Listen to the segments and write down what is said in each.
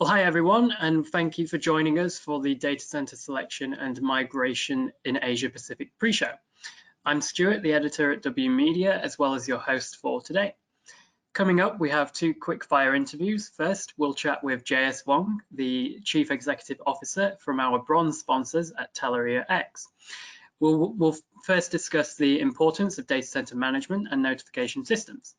Well, hi everyone, and thank you for joining us for the Data Center Selection and Migration in Asia Pacific pre-show. I'm Stuart, the editor at W Media, as well as your host for today. Coming up, we have two quick-fire interviews. First, we'll chat with JS Wong, the Chief Executive Officer from our bronze sponsors at Teleria X. We'll first discuss the importance of data center management and notification systems.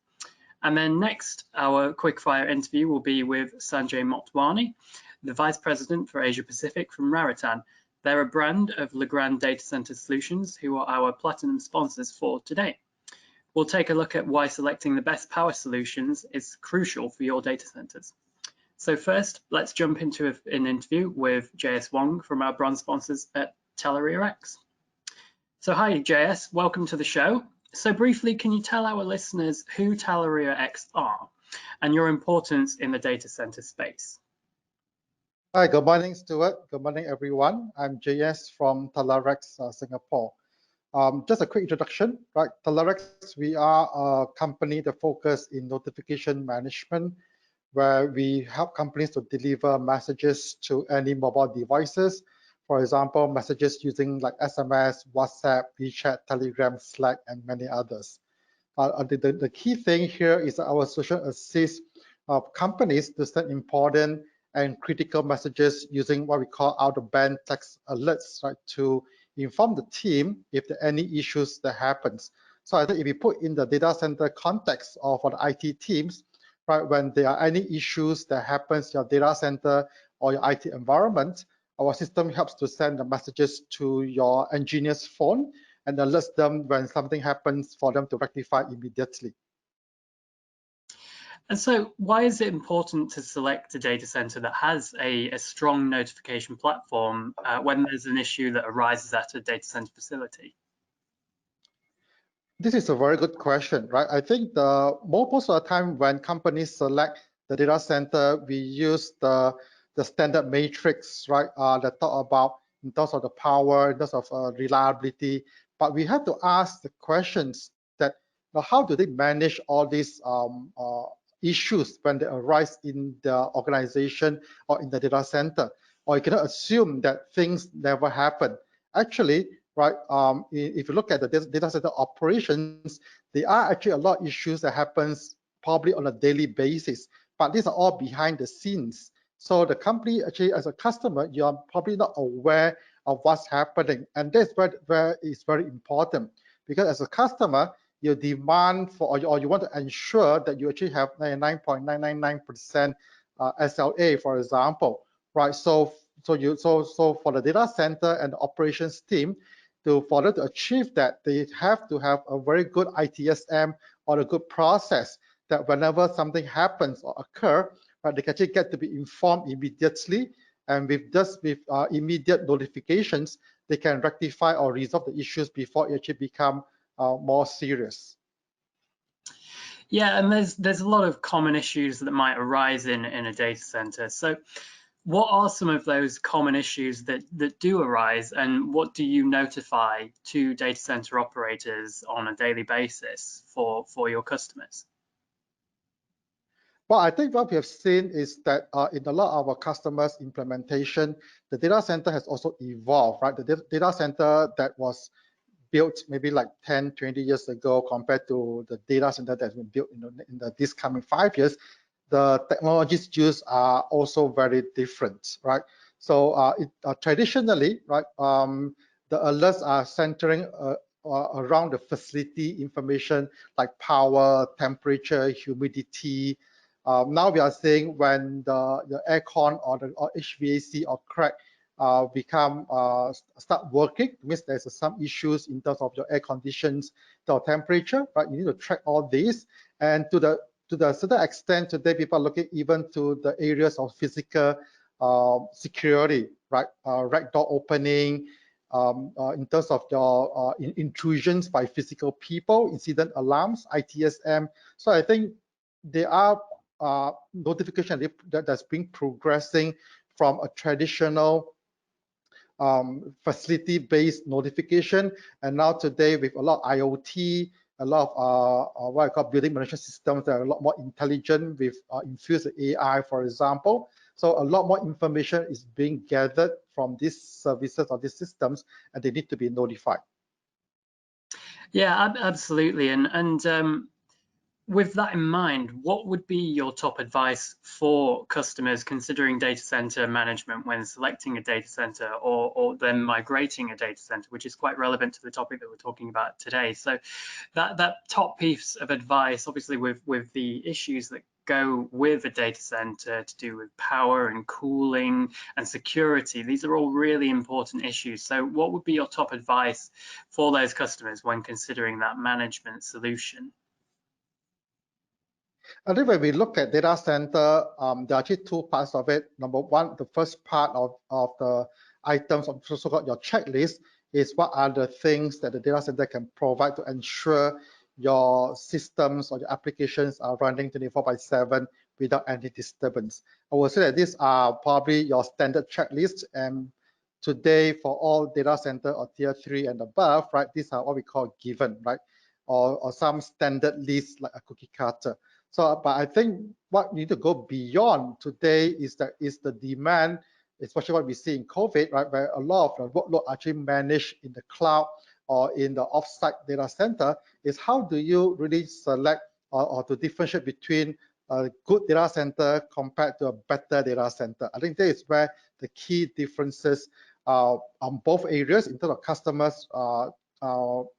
And then next, our quickfire interview will be with Sanjay Motwani, the Vice President for Asia Pacific from Raritan. They're a brand of Legrand Data Center Solutions, who are our platinum sponsors for today. We'll take a look at why selecting the best power solutions is crucial for your data centers. So first, let's jump into an interview with JS Wong from our bronze sponsors at Teleria X. So hi, JS, welcome to the show. So briefly, can you tell our listeners who Teleria X are and your importance in the data center space? Hi, good morning, Stuart. Good morning, everyone. I'm JS from Teleria X, Singapore. Just a quick introduction, right? Teleria X, we are a company that focuses in notification management, where we help companies to deliver messages to any mobile devices. For example, messages using like SMS, WhatsApp, WeChat, Telegram, Slack, and many others. The key thing here is that our solution assists companies to send important and critical messages using what we call out-of-band text alerts, right, to inform the team if there are any issues that happens. So I think if you put in the data center context or for the IT teams, right, when there are any issues that happens in your data center or your IT environment, our system helps to send the messages to your engineer's phone and alerts them when something happens for them to rectify immediately. And so why is it important to select a data center that has a strong notification platform when there's an issue that arises at a data center facility? This is a very good question, right? I think most of the time when companies select the data center, we use the standard matrix, right, that talk about in terms of the power, in terms of reliability. But we have to ask the questions that how do they manage all these issues when they arise in the organization or in the data center? Or you cannot assume that things never happen. Actually, right, if you look at the data center operations, there are actually a lot of issues that happens probably on a daily basis, but these are all behind the scenes. So the company actually, as a customer, you are probably not aware of what's happening, and that's where it's very important, because as a customer, you demand for or you want to ensure that you actually have 99.999% SLA, for example, right? So for the data center and the operations team, for them to achieve that, they have to have a very good ITSM or a good process that whenever something happens or occur, they can actually get to be informed immediately, and with immediate notifications, they can rectify or resolve the issues before it actually become more serious. Yeah, and there's a lot of common issues that might arise in a data center. So what are some of those common issues that do arise, and what do you notify to data center operators on a daily basis for your customers? Well, I think what we have seen is that in a lot of our customers' implementation, the data center has also evolved, right? The data center that was built maybe like 10, 20 years ago compared to the data center that's been built in this coming 5 years, the technologies used are also very different, right? So traditionally, right, the alerts are centering around the facility information like power, temperature, humidity. Now we are seeing when the aircon or HVAC or crack start working, it means there's some issues in terms of your air conditions, the temperature, right? You need to track all these, and to the certain extent today, people are looking even to the areas of physical security, right? Rack door opening, in terms of your intrusions by physical people, incident alarms, ITSM. So I think there are notification that's been progressing from a traditional facility-based notification, and now today with a lot of IoT, a lot of what I call building management systems that are a lot more intelligent with infused AI, for example. So a lot more information is being gathered from these services or these systems, and they need to be notified. Yeah, absolutely. And with that in mind, what would be your top advice for customers considering data center management when selecting a data center or then migrating a data center, which is quite relevant to the topic that we're talking about today? So that top piece of advice, obviously with the issues that go with a data center to do with power and cooling and security, these are all really important issues. So what would be your top advice for those customers when considering that management solution? I think when we look at data center, there are actually two parts of it. Number one, the first part of the items of so-called your checklist is what are the things that the data center can provide to ensure your systems or your applications are running 24/7 without any disturbance. I would say that these are probably your standard checklist, and today for all data center or tier 3 and above, right, these are what we call given, right, or some standard list like a cookie cutter. So, but I think what we need to go beyond today is the demand, especially what we see in COVID, right, where a lot of the workload actually managed in the cloud or in the offsite data center, is how do you really select or to differentiate between a good data center compared to a better data center. I think that is where the key differences on both areas in terms of customers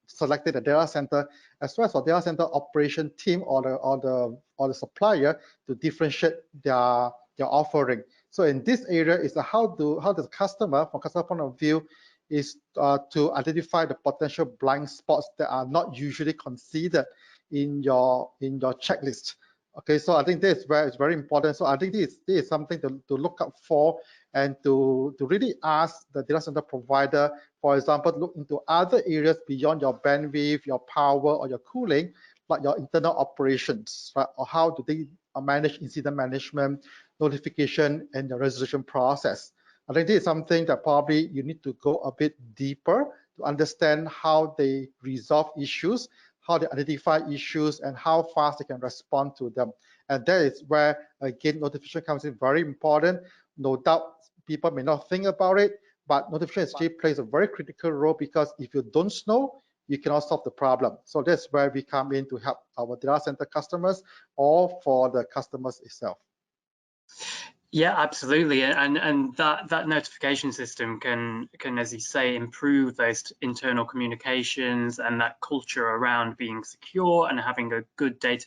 selected a data center, as well as for data center operation team or the supplier to differentiate their offering. So in this area is how does customer, from customer point of view, is to identify the potential blind spots that are not usually considered in your checklist. Okay, so I think this is where it's very important. So I think this is something to look out for, and to really ask the data center provider, for example, to look into other areas beyond your bandwidth, your power, or your cooling, like your internal operations, right? Or how do they manage incident management, notification, and the resolution process. I think this is something that probably you need to go a bit deeper to understand how they resolve issues, how they identify issues, and how fast they can respond to them. And that is where, again, notification comes in very important. No doubt people may not think about it, but notification actually plays a very critical role, because if you don't know, you cannot solve the problem. So that's where we come in to help our data center customers or for the customers itself. Yeah, absolutely, and that notification system can, as you say, improve those internal communications and that culture around being secure and having a good data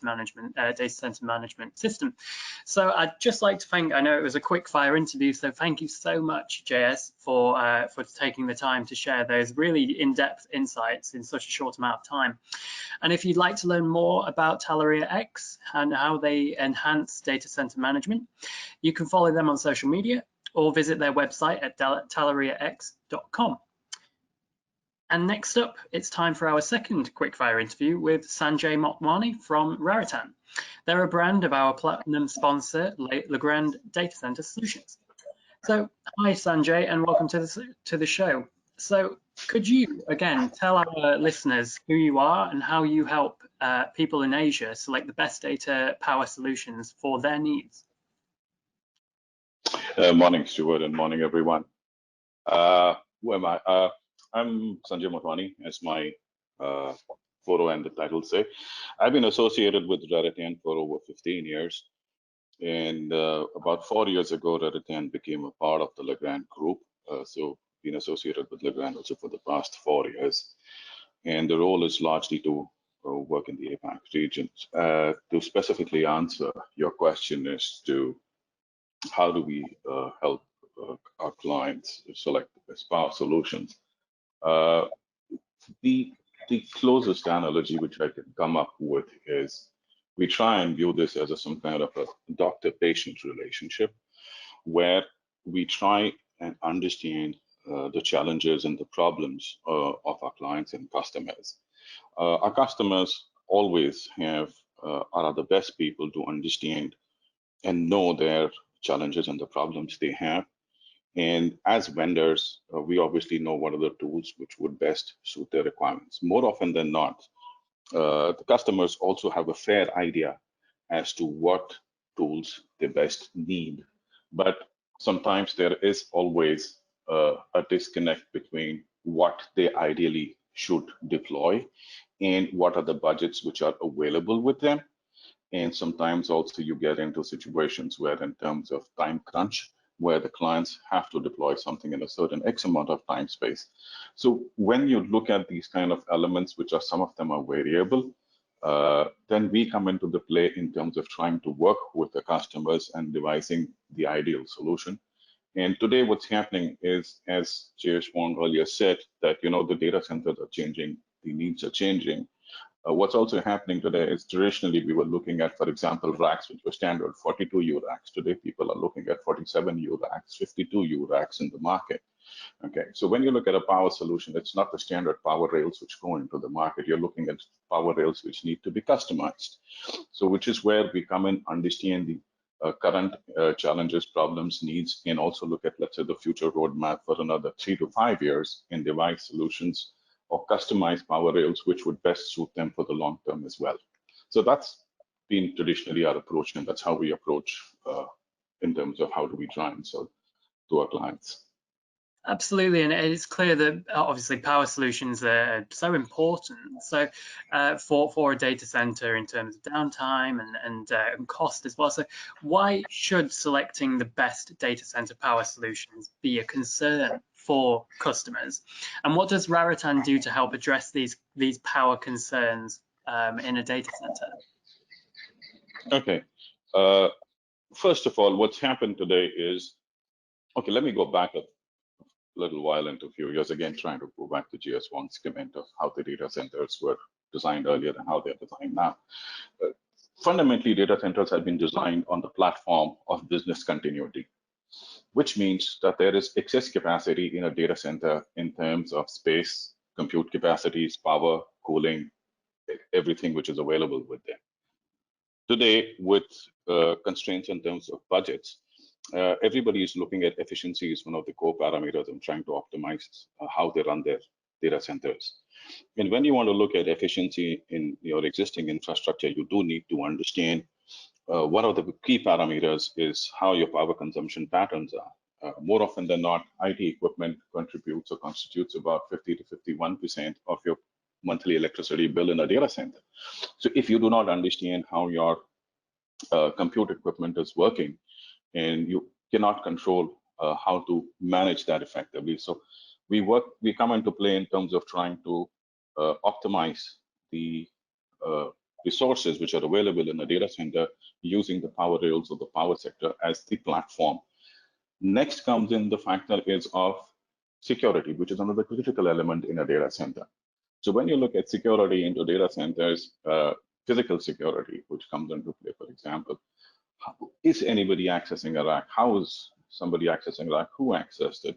center management system. So I'd just like to thank. I know it was a quick fire interview, so thank you so much, JS, for taking the time to share those really in-depth insights in such a short amount of time. And if you'd like to learn more about Talaria X and how they enhance data center management, you can follow them on social media or visit their website at talariax.com. And next up, it's time for our second quickfire interview with Sanjay Motwani from Raritan. They're a brand of our platinum sponsor, Legrand Data Center Solutions. So, hi Sanjay, and welcome to the show. So, could you again tell our listeners who you are and how you help people in Asia select the best data power solutions for their needs? Morning, Stuart, and morning, everyone. Who am I? I'm Sanjay Motwani, as my photo and the title say. I've been associated with Raritan for over 15 years. And about 4 years ago, Raritan became a part of the Legrand group. So been associated with Legrand also for the past 4 years. And the role is largely to work in the APAC region. To specifically answer your question as to how do we help our clients select the best power solutions? The closest analogy which I can come up with is we try and view this as some kind of a doctor-patient relationship, where we try and understand the challenges and the problems of our clients and customers. Our customers always are the best people to understand and know their challenges and the problems they have. And as vendors, we obviously know what are the tools which would best suit their requirements. More often than not, the customers also have a fair idea as to what tools they best need But sometimes there is always a disconnect between what they ideally should deploy and what are the budgets which are available with them. And sometimes also you get into situations where in terms of time crunch, where the clients have to deploy something in a certain X amount of time space. So when you look at these kind of elements, which are some of them are variable, then we come into the play in terms of trying to work with the customers and devising the ideal solution. And today what's happening is, as Jayesh Wong earlier said, that the data centers are changing, the needs are changing. What's also happening today is traditionally we were looking at, for example, racks, which were standard 42U racks. Today, people are looking at 47U racks, 52U racks in the market. Okay, so when you look at a power solution, it's not the standard power rails which go into the market. You're looking at power rails which need to be customized. So which is where we come in, understand the current challenges, problems, needs, and also look at, let's say, the future roadmap for another 3 to 5 years and devise solutions or customized power rails which would best suit them for the long term as well. So that's been traditionally our approach, and that's how we approach in terms of how do we try and sell to our clients. Absolutely, and it's clear that obviously power solutions are so important. So for a data center in terms of downtime and cost as well. So why should selecting the best data center power solutions be a concern for customers? And what does Raritan do to help address these power concerns in a data center? Okay. First of all, what's happened today is, okay, let me go back a little while into a few years, again, trying to go back to G.S. Wong's comment of how the data centers were designed earlier and how they're designed now. Fundamentally, data centers have been designed on the platform of business continuity, which means that there is excess capacity in a data center in terms of space, compute capacities, power, cooling, everything which is available with them. Today, with constraints in terms of budgets, everybody is looking at efficiency as one of the core parameters and trying to optimize how they run their data centers. And when you want to look at efficiency in your existing infrastructure, you do need to understand one of the key parameters is how your power consumption patterns are. More often than not, IT equipment contributes or constitutes about 50 to 51% of your monthly electricity bill in a data center. So if you do not understand how your compute equipment is working, and you cannot control how to manage that effectively. So we come into play in terms of trying to optimize the resources which are available in a data center using the power rails of the power sector as the platform. Next comes in the factor is of security, which is another critical element in a data center. So when you look at security into data centers, physical security, which comes into play, for example, is anybody accessing a rack? How is somebody accessing a rack? Who accessed it?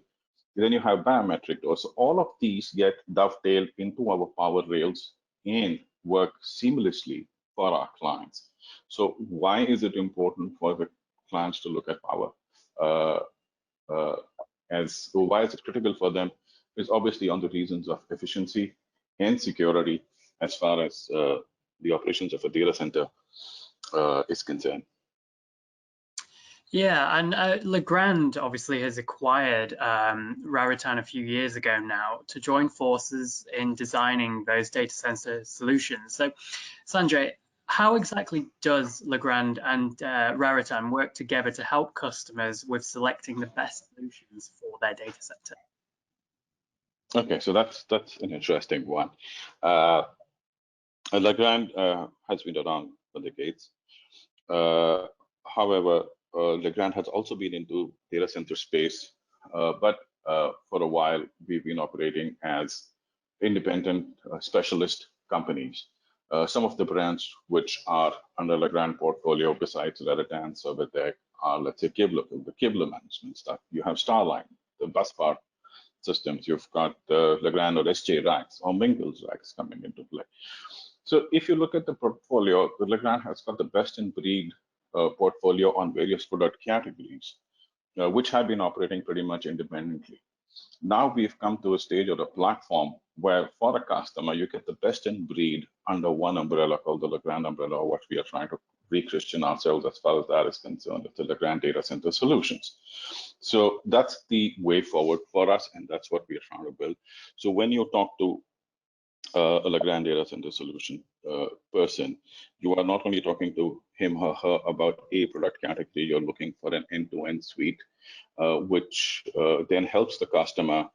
Then you have biometric doors. So all of these get dovetailed into our power rails and work seamlessly for our clients. So why is it important for the clients to look at power? Why is it critical for them? Is obviously on the reasons of efficiency and security as far as the operations of a data center is concerned. Yeah, and Legrand obviously has acquired Raritan a few years ago now to join forces in designing those data center solutions. So, Sanjay, how exactly does Legrand and Raritan work together to help customers with selecting the best solutions for their data center? Okay, so that's an interesting one. Legrand has been around for decades. However, Legrand has also been into data center space, but for a while we've been operating as independent specialist companies. Some of the brands which are under Legrand portfolio, besides Raritan, Servitec, are, let's say, cable management stuff. You have Starline, the bus bar systems. You've got Legrand or SJ racks or Mingles racks coming into play. So if you look at the portfolio, Legrand has got the best in breed portfolio on various product categories, which have been operating pretty much independently. Now we've come to a stage or a platform where for a customer, you get the best in breed under one umbrella called the Legrand umbrella, or what we are trying to re-Christian ourselves as far as that is concerned with the Legrand Data Center Solutions. So that's the way forward for us, and that's what we are trying to build. So when you talk to a Legrand Data Center Solution person, you are not only talking to him or her about a product category, you're looking for an end-to-end suite, which then helps the customer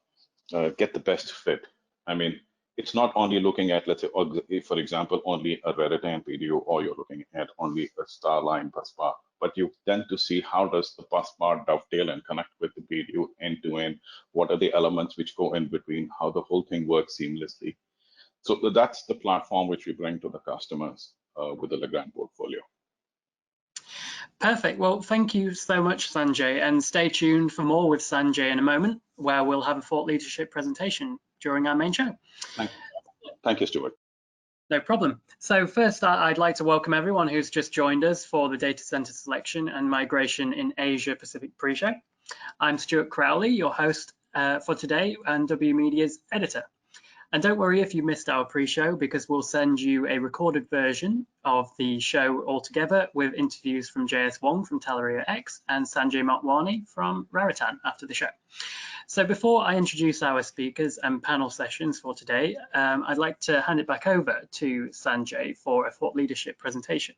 get the best fit. I mean, it's not only looking at, let's say, for example, only a Raritan PDU, or you're looking at only a Starline bus bar, but you tend to see how does the bus bar dovetail and connect with the PDU end to end, what are the elements which go in between, how the whole thing works seamlessly. So that's the platform which we bring to the customers with the Legrand portfolio. Perfect. Well, thank you so much, Sanjay, and stay tuned for more with Sanjay in a moment, where we'll have a thought leadership presentation during our main show. Thank you, Stuart. No problem. So first, I'd like to welcome everyone who's just joined us for the Data Center Selection and Migration in Asia Pacific pre-show. I'm Stuart Crowley, your host for today and W Media's editor. And don't worry if you missed our pre-show, because we'll send you a recorded version of the show altogether with interviews from JS Wong from Teleria X and Sanjay Motwani from Raritan after the show. So before I introduce our speakers and panel sessions for today, I'd like to hand it back over to Sanjay for a thought leadership presentation.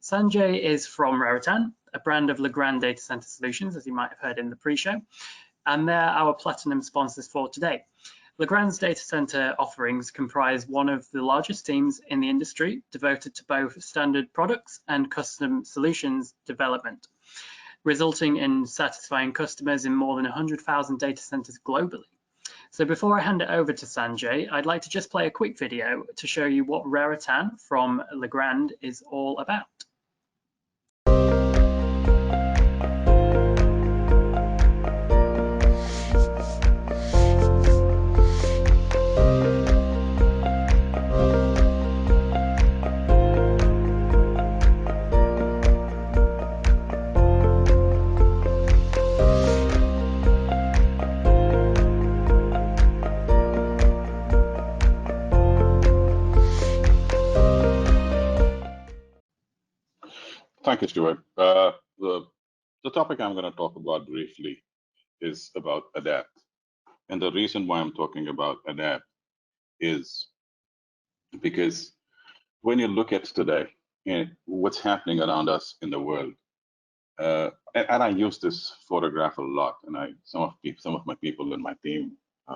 Sanjay is from Raritan, a brand of Legrand Data Center Solutions, as you might have heard in the pre-show, and they're our platinum sponsors for today. Legrand's data center offerings comprise one of the largest teams in the industry, devoted to both standard products and custom solutions development, resulting in satisfying customers in more than 100,000 data centers globally. So before I hand it over to Sanjay, I'd like to just play a quick video to show you what Raritan from Legrand is all about. Thank you, Stuart. The topic I'm going to talk about briefly is about ADAPT. And the reason why I'm talking about ADAPT is because when you look at today and what's happening around us in the world, and I use this photograph a lot, and some of my people in my team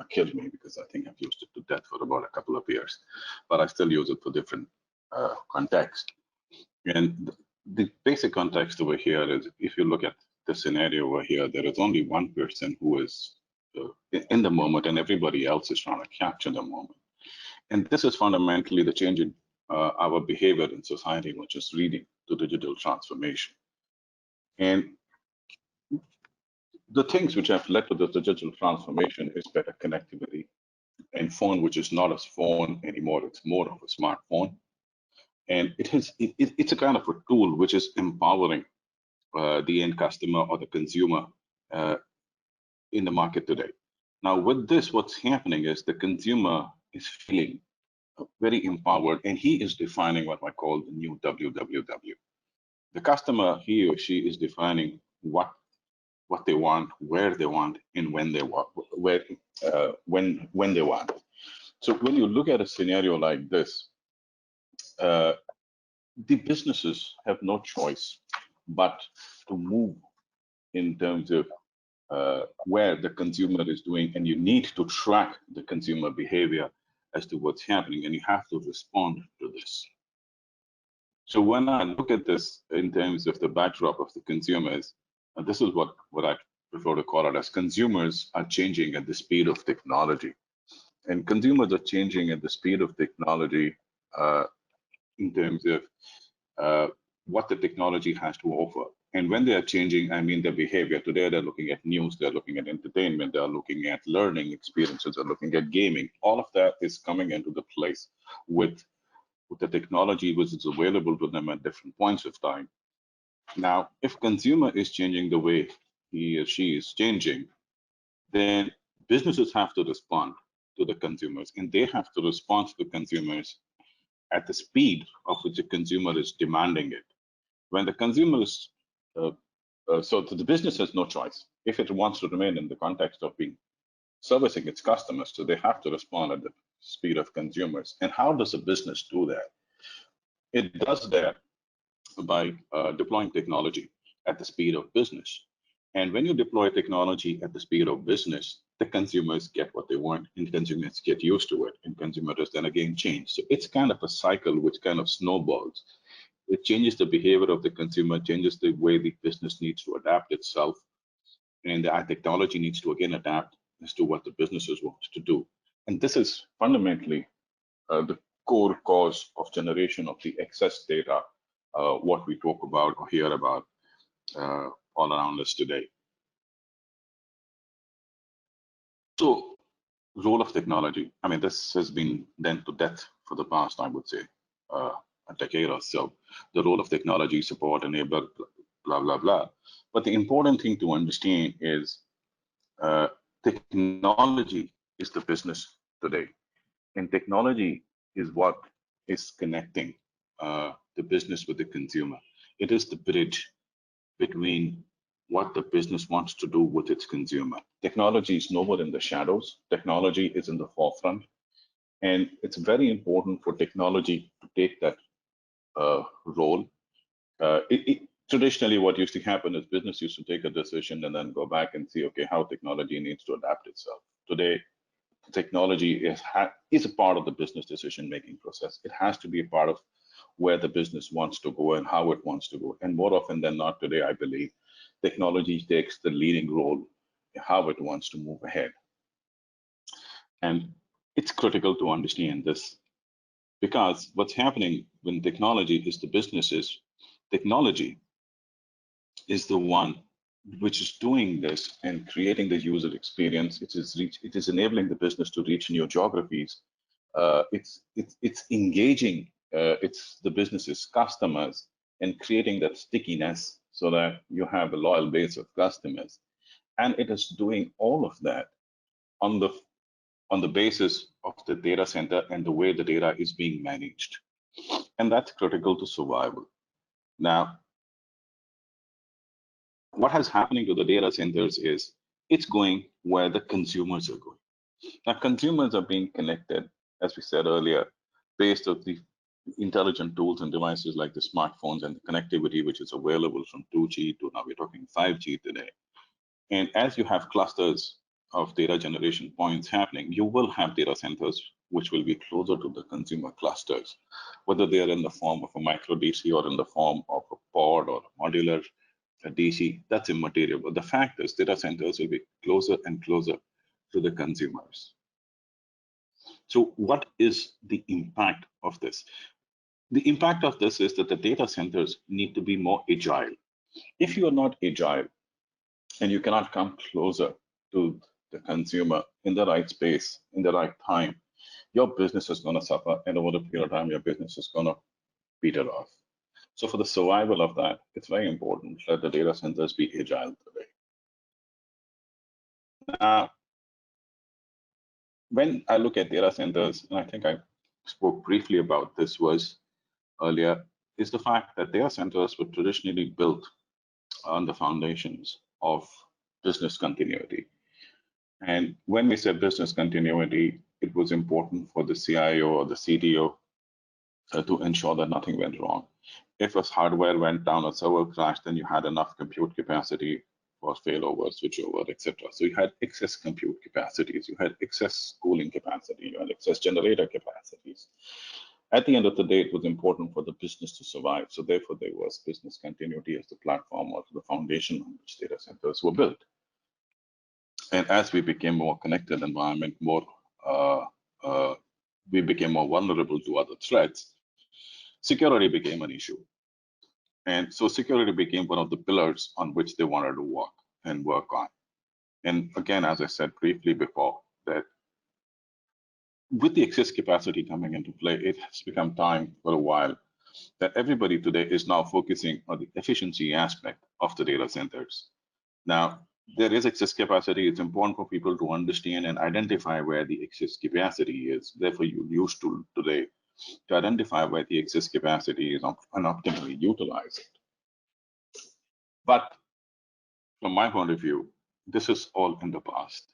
killed me because I think I've used it to death for about a couple of years, but I still use it for different context. And the basic context over here is, if you look at the scenario over here, there is only one person who is in the moment, and everybody else is trying to capture the moment. And this is fundamentally the change in our behavior in society, which is leading to digital transformation. And the things which have led to the digital transformation is better connectivity, and phone, which is not a phone anymore, it's more of a smartphone. And it's a kind of a tool which is empowering the end customer or the consumer in the market today. Now, with this, what's happening is the consumer is feeling very empowered, and he is defining what I call the new WWW. The customer, he or she, is defining what they want, where they want, and when they want, when they want. So when you look at a scenario like this, the businesses have no choice but to move in terms of where the consumer is doing, and you need to track the consumer behavior as to what's happening, and you have to respond to this. So when I look at this in terms of the backdrop of the consumers, this is what I prefer to call it as consumers are changing at the speed of technology. And consumers are changing at the speed of technology in terms of what the technology has to offer. And when they are changing, I mean their behavior. Today, they're looking at news, they're looking at entertainment, they're looking at learning experiences, they're looking at gaming. All of that is coming into the place with the technology which is available to them at different points of time. Now, if consumer is changing the way he or she is changing, then businesses have to respond to the consumers, and they have to respond to the consumers at the speed of which the consumer is demanding it. When the consumer is, so the business has no choice. If it wants to remain in the context of being servicing its customers, so they have to respond at the speed of consumers. And how does a business do that? It does that by deploying technology at the speed of business. And when you deploy technology at the speed of business, the consumers get what they want, and consumers get used to it, and consumers then again change. So it's kind of a cycle which kind of snowballs. It changes the behavior of the consumer, changes the way the business needs to adapt itself, and the technology needs to again adapt as to what the businesses want to do. And this is fundamentally the core cause of generation of the excess data, what we talk about or hear about all around us today. So, role of technology. I mean, this has been done to death for the past, I would say, a decade or so. The role of technology, support, enabler, blah, blah, blah. But the important thing to understand is technology is the business today. And technology is what is connecting the business with the consumer. It is the bridge between what the business wants to do with its consumer. Technology is nowhere in the shadows. Technology is in the forefront. And it's very important for technology to take that role. Traditionally, what used to happen is business used to take a decision and then go back and see, okay, how technology needs to adapt itself. Today, technology is a part of the business decision-making process. It has to be a part of where the business wants to go and how it wants to go. And more often than not today, I believe, technology takes the leading role in how it wants to move ahead. And it's critical to understand this, because what's happening when technology is the businesses, technology is the one which is doing this and creating the user experience. It is enabling the business to reach new geographies. It's engaging it's the business's customers and creating that stickiness so that you have a loyal base of customers. And it is doing all of that on the basis of the data center and the way the data is being managed. And that's critical to survival. Now, what is happening to the data centers is it's going where the consumers are going. Now, consumers are being connected, as we said earlier, based on the intelligent tools and devices like the smartphones and the connectivity, which is available from 2G to now we're talking 5G today. And as you have clusters of data generation points happening, you will have data centers which will be closer to the consumer clusters, whether they are in the form of a micro DC or in the form of a pod or a modular DC, that's immaterial. But the fact is data centers will be closer and closer to the consumers. So what is the impact of this? The impact of this is that the data centers need to be more agile. If you are not agile and you cannot come closer to the consumer in the right space, in the right time, your business is going to suffer, and over the period of time, your business is going to peter off. So for the survival of that, it's very important that the data centers be agile today. Now, when I look at data centers, and I think I spoke briefly about this was earlier, is the fact that data centers were traditionally built on the foundations of business continuity. And when we said business continuity, it was important for the CIO or the CTO to ensure that nothing went wrong. If a hardware went down, a server crashed, then you had enough compute capacity for failover, switchover, etc. So you had excess compute capacities, you had excess cooling capacity, you had excess generator capacities. At the end of the day, it was important for the business to survive. So therefore, there was business continuity as the platform or the foundation on which data centers were built. And as we became more connected environment, we became more vulnerable to other threats, security became an issue. And so security became one of the pillars on which they wanted to work on. And again, as I said briefly before, that with the excess capacity coming into play, it has become time for a while that everybody today is now focusing on the efficiency aspect of the data centers. Now, there is excess capacity. It's important for people to understand and identify where the excess capacity is. Therefore, you use tool today to identify where the excess capacity is and optimally utilize it. But from my point of view, this is all in the past.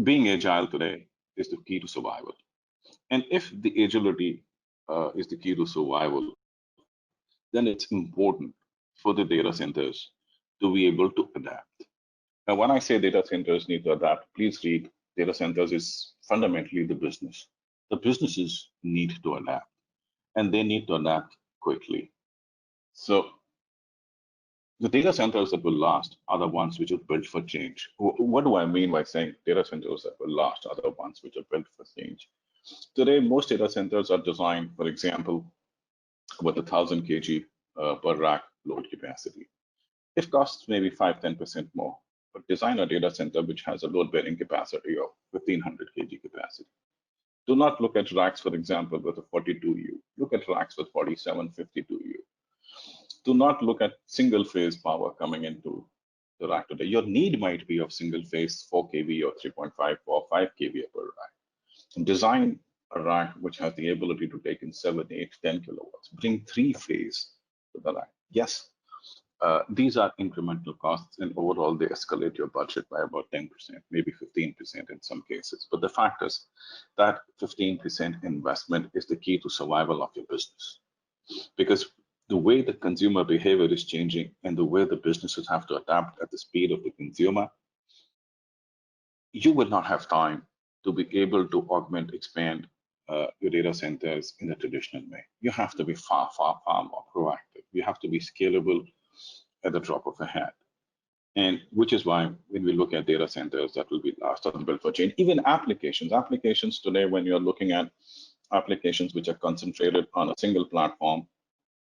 Being agile today is the key to survival. And if the agility is the key to survival, then it's important for the data centers to be able to adapt. Now, when I say data centers need to adapt, please read data centers is fundamentally the business. The businesses need to adapt, and they need to adapt quickly. So the data centers that will last are the ones which are built for change. What do I mean by saying data centers that will last are the ones which are built for change? Today, most data centers are designed, for example, with 1,000 kg per rack load capacity. It costs maybe 5–10% more, but design a data center which has a load-bearing capacity of 1,500 kg capacity. Do not look at racks, for example, with a 42U. Look at racks with 47, 52U. Do not look at single-phase power coming into the rack today. Your need might be of single-phase 4 kV or 3.5 or 5 kV per rack. Design a rack which has the ability to take in 7, 8, 10 kilowatts. Bring 3-phase to the rack. Yes, these are incremental costs, and overall they escalate your budget by about 10%, maybe 15% in some cases. But the fact is that 15% investment is the key to survival of your business, because the way the consumer behavior is changing and the way the businesses have to adapt at the speed of the consumer, you will not have time to be able to augment, expand your data centers in a traditional way. You have to be far more proactive. You have to be scalable at the drop of a hat. And which is why when we look at data centers that will be last or built for change, even applications today, when you're looking at applications which are concentrated on a single platform,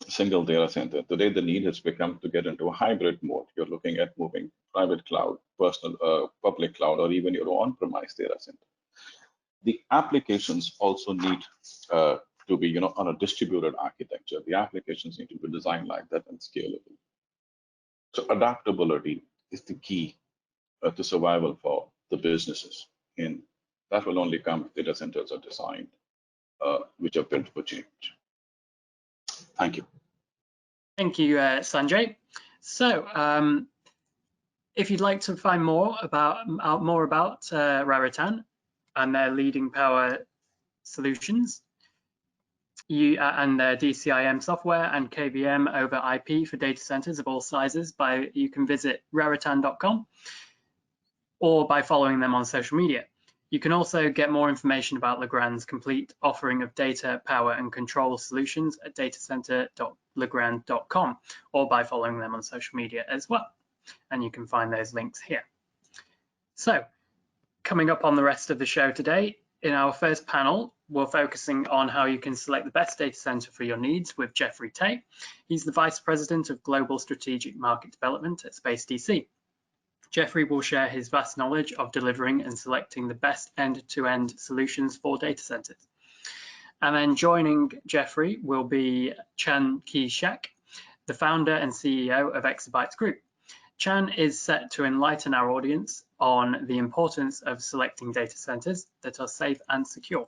single data center, today the need has become to get into a hybrid mode. You're looking at moving private cloud, personal, public cloud, or even your on-premise data center. The applications also need to be, on a distributed architecture. The applications need to be designed like that and scalable. So adaptability is the key to survival for the businesses, and that will only come if data centers are designed, which are built for change. Thank you. Thank you, Sanjay. So, if you'd like to find more about Raritan and their leading power solutions, and their DCIM software and KVM over IP for data centers of all sizes, you can visit raritan.com or by following them on social media. You can also get more information about Legrand's complete offering of data, power, and control solutions at datacenter.legrand.com or by following them on social media as well. And you can find those links here. So, coming up on the rest of the show today, in our first panel, we're focusing on how you can select the best data center for your needs with Jeffrey Tay. He's the Vice President of Global Strategic Market Development at Space DC. Jeffrey will share his vast knowledge of delivering and selecting the best end-to-end solutions for data centers. And then joining Jeffrey will be Chan Ki-shek, the founder and CEO of Exabytes Group. Chan is set to enlighten our audience on the importance of selecting data centers that are safe and secure.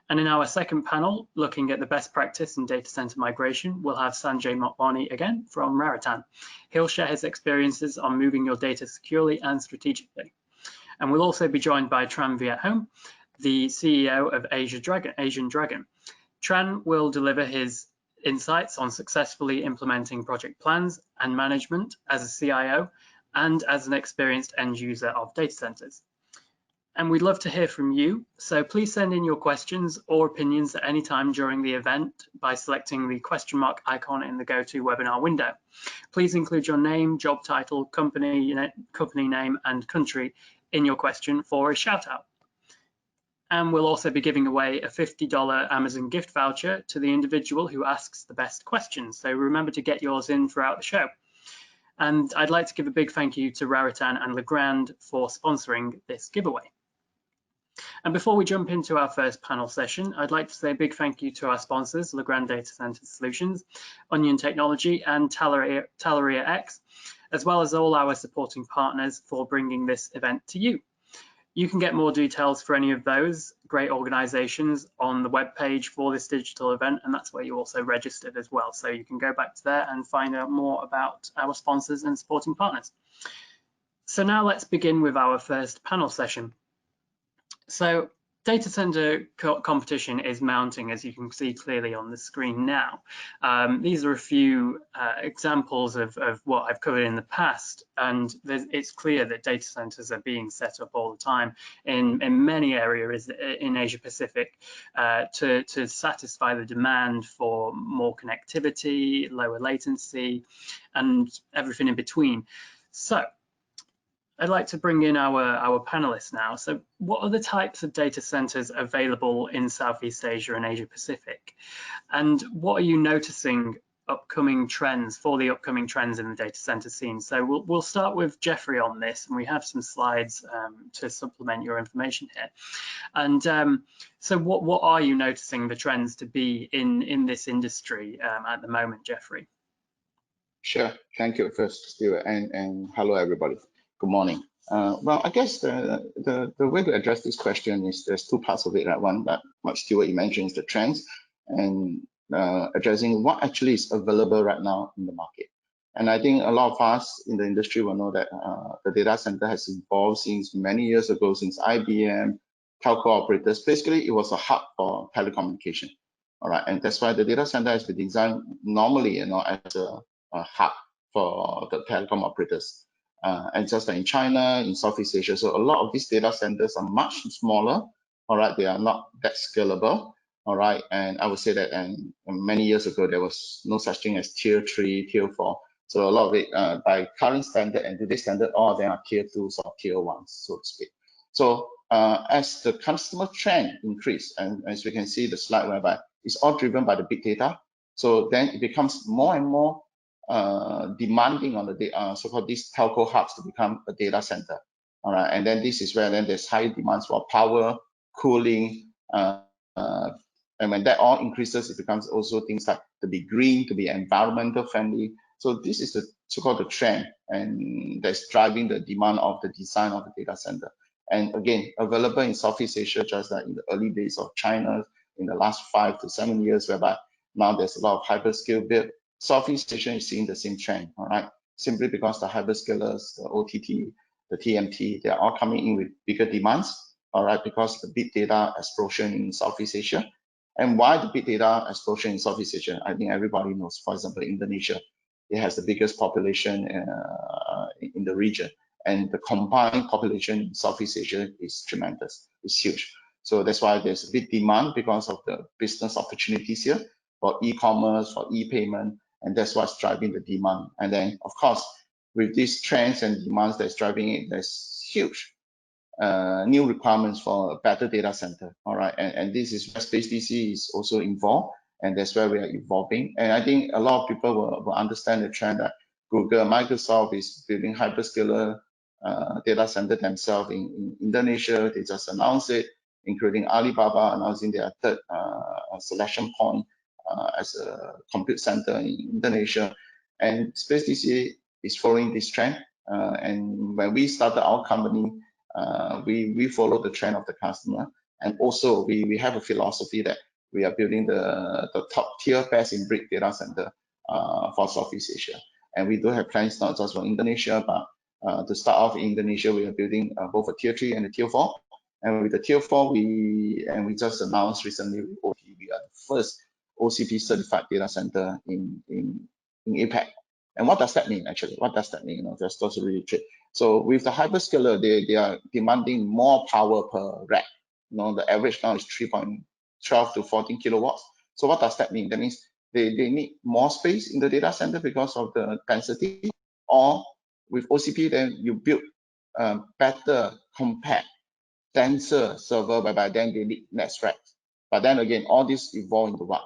And in our second panel, looking at the best practice in data center migration, we'll have Sanjay Motwani again from Raritan. He'll share his experiences on moving your data securely and strategically. And we'll also be joined by Tran Viet-Hong, the CEO of Asian Dragon. Tran will deliver his insights on successfully implementing project plans and management as a CIO and as an experienced end user of data centers. And we'd love to hear from you, so please send in your questions or opinions at any time during the event by selecting the question mark icon in the GoToWebinar window. Please include your name, job title, company name, and country in your question for a shout out. And we'll also be giving away a $50 Amazon gift voucher to the individual who asks the best questions. So remember to get yours in throughout the show. And I'd like to give a big thank you to Raritan and Legrand for sponsoring this giveaway. And before we jump into our first panel session, I'd like to say a big thank you to our sponsors, Legrand Data Center Solutions, Onion Technology, and Talaria X, as well as all our supporting partners for bringing this event to you. You can get more details for any of those great organizations on the webpage for this digital event, and that's where you also registered as well. So you can go back to there and find out more about our sponsors and supporting partners. So now let's begin with our first panel session. So data center competition is mounting, as you can see clearly on the screen now. These are a few examples of what I've covered in the past, and it's clear that data centers are being set up all the time in many areas in Asia Pacific to satisfy the demand for more connectivity, lower latency, and everything in between. So I'd like to bring in our panelists now. So what are the types of data centers available in Southeast Asia and Asia Pacific? And what are you noticing upcoming trends in the data center scene? So we'll start with Jeffrey on this, and we have some slides to supplement your information here. And so what are you noticing the trends to be in this industry at the moment, Jeffrey? Sure, thank you first, Stuart, and hello everybody. Good morning. Well, I guess the way to address this question is there's two parts of it. Right? One, that what Stuart you mentioned is the trends, and addressing what actually is available right now in the market. And I think a lot of us in the industry will know that the data center has evolved since many years ago, since IBM, telco operators. Basically, it was a hub for telecommunication. All right, and that's why the data center has been designed normally, as a hub for the telecom operators. And just like in China, in Southeast Asia, so a lot of these data centers are much smaller. All right, they are not that scalable. All right, and I would say that, and many years ago there was no such thing as tier 3, tier 4. So a lot of it, by current standard and today's standard, all of them are tier 2s or tier 1s, so to speak. So as the customer trend increase, and as we can see the slide whereby it's all driven by the big data, so then it becomes more and more demanding on the so-called these telco hubs to become a data center. All right, and then this is where then there's high demands for power, cooling, and when that all increases, it becomes also things like to be green, to be environmental friendly. So this is the so-called the trend, and that's driving the demand of the design of the data center. And again, available in Southeast Asia, just like in the early days of China, in the last 5 to 7 years, whereby now there's a lot of hyperscale built. Southeast Asia is seeing the same trend, all right? Simply because the hyperscalers, the OTT, the TMT, they're all coming in with bigger demands, all right? Because the big data explosion in Southeast Asia. And why the big data explosion in Southeast Asia? I think everybody knows, for example, Indonesia, it has the biggest population in the region. And the combined population in Southeast Asia is tremendous, it's huge. So that's why there's a big demand because of the business opportunities here for e-commerce, for e-payment, and that's what's driving the demand. And then, of course, with these trends and demands that's driving it, there's huge new requirements for a better data center. All right, and this is where Space DC is also involved, and that's where we are evolving. And I think a lot of people will understand the trend that Google, Microsoft is building hyperscaler data center themselves in Indonesia. They just announced it, including Alibaba announcing their third selection point as a compute center in Indonesia. And Space DC is following this trend. And when we started our company, we follow the trend of the customer. And also we have a philosophy that we are building the top tier best in breed data center for Southeast Asia. And we do have plans not just for Indonesia, but to start off in Indonesia, we are building both a tier 3 and a tier 4. And with the tier 4, we just announced recently we are the first OCP certified data center in APAC. And what does that mean actually? What does that mean? Just to really trick. So with the hyperscaler, they are demanding more power per rack. The average now is 3.12 to 14 kilowatts. So what does that mean? That means they need more space in the data center because of the density. Or with OCP, then you build better, compact, denser server, whereby then they need less racks. But then again, all this evolve into what?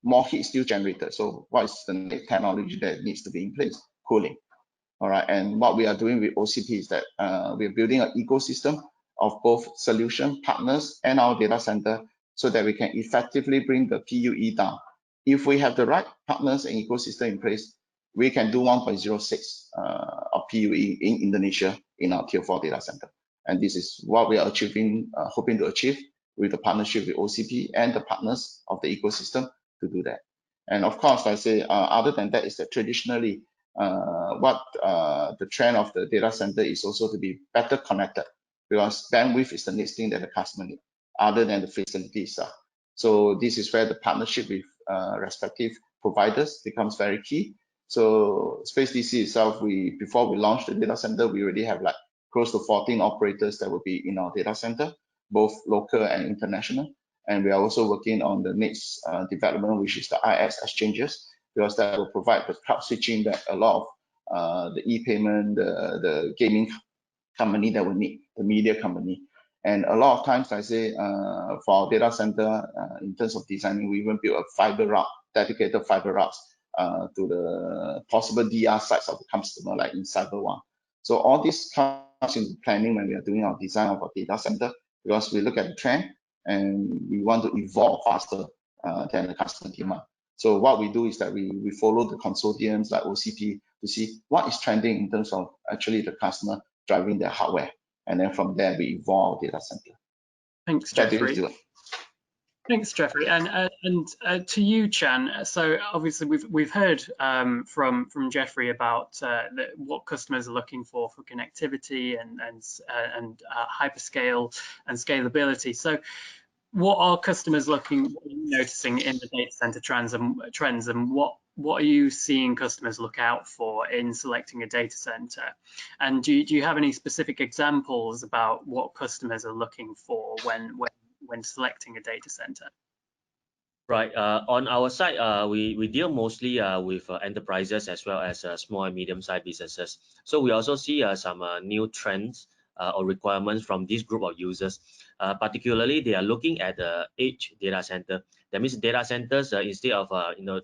More heat still generated. So what is the technology that needs to be in place? Cooling. All right, and what we are doing with OCP is that we're building an ecosystem of both solution partners and our data center so that we can effectively bring the PUE down. If we have the right partners and ecosystem in place, we can do 1.06 of PUE in Indonesia in our tier 4 data center. And this is what we are achieving, hoping to achieve with the partnership with OCP and the partners of the ecosystem to do that. And of course, I say, other than that, is that traditionally, the trend of the data center is also to be better connected, because bandwidth is the next thing that the customer needs, other than the facility itself. So this is where the partnership with respective providers becomes very key. So Space DC itself, before we launched the data center, we already have like close to 14 operators that will be in our data center, both local and international. And we are also working on the next development, which is the IX exchanges, because that will provide the cloud switching that a lot of the e-payment, the gaming company that we need, the media company. And a lot of times I say for our data center, in terms of designing, we even build a fiber route, dedicated fiber routes to the possible DR sites of the customer, like in Cyber One. So all this comes into planning when we are doing our design of our data center, because we look at the trend and we want to evolve faster than the customer demand. So what we do is that we follow the consortiums like OCP to see what is trending in terms of actually the customer driving their hardware. And then from there, we evolve data center. Thanks, Jeffrey. Thanks, Jeffrey, and to you, Chan. So obviously we've heard from Jeffrey about what customers are looking for connectivity and hyperscale and scalability. So what are customers noticing in the data center trends, and what are you seeing customers look out for in selecting a data center? And do you have any specific examples about what customers are looking for when selecting a data center? Right. On our side, we deal mostly with enterprises as well as small and medium-sized businesses. So we also see some new trends or requirements from this group of users. Particularly, they are looking at the edge data center. That means data centers, instead of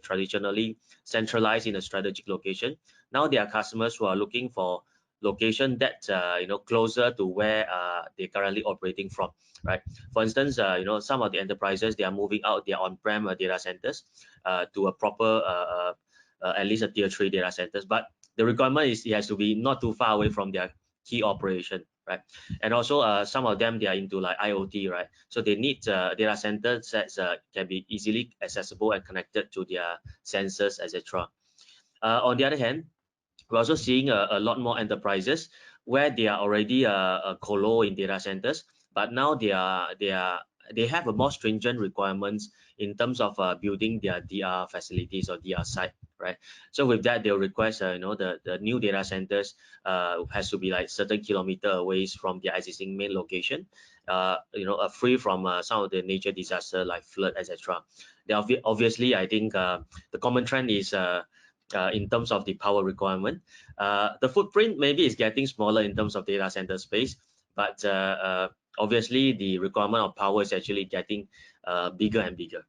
traditionally centralized in a strategic location, now there are customers who are looking for location that closer to where they're currently operating from, right? For instance, some of the enterprises, they are moving out their on-prem data centers to a proper at least a tier 3 data centers, but the requirement is it has to be not too far away from their key operation, right? And also some of them, they are into like IoT, right? So they need data centers that can be easily accessible and connected to their sensors, etc. On the other hand, we're also seeing a lot more enterprises where they are already a colo in data centers, but now they have a more stringent requirements in terms of building their DR facilities or DR site, right? So with that, they'll request the new data centers has to be like certain kilometer away from their existing main location, free from some of the nature disaster like flood, etc. Obviously, I think the common trend is in terms of the power requirement. The footprint maybe is getting smaller in terms of data center space, but obviously the requirement of power is actually getting bigger and bigger.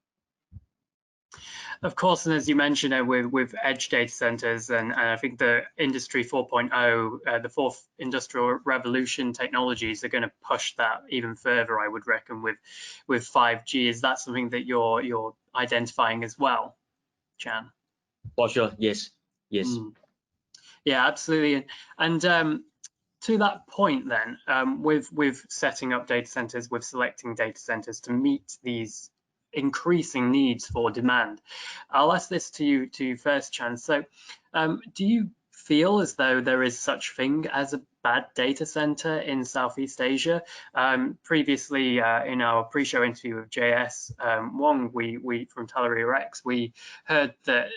Of course, and as you mentioned, with edge data centers, and I think the Industry 4.0, the fourth industrial revolution technologies are going to push that even further, I would reckon, with 5G. Is that something that you're identifying as well, Chan? For sure, yes. Yeah, absolutely. And to that point then, with setting up data centers, with selecting data centers to meet these increasing needs for demand, I'll ask this to you first, Chan. So do you feel as though there is such thing as a bad data center in Southeast Asia? Previously in our pre-show interview with JS Wong, we from Teleria X, we heard that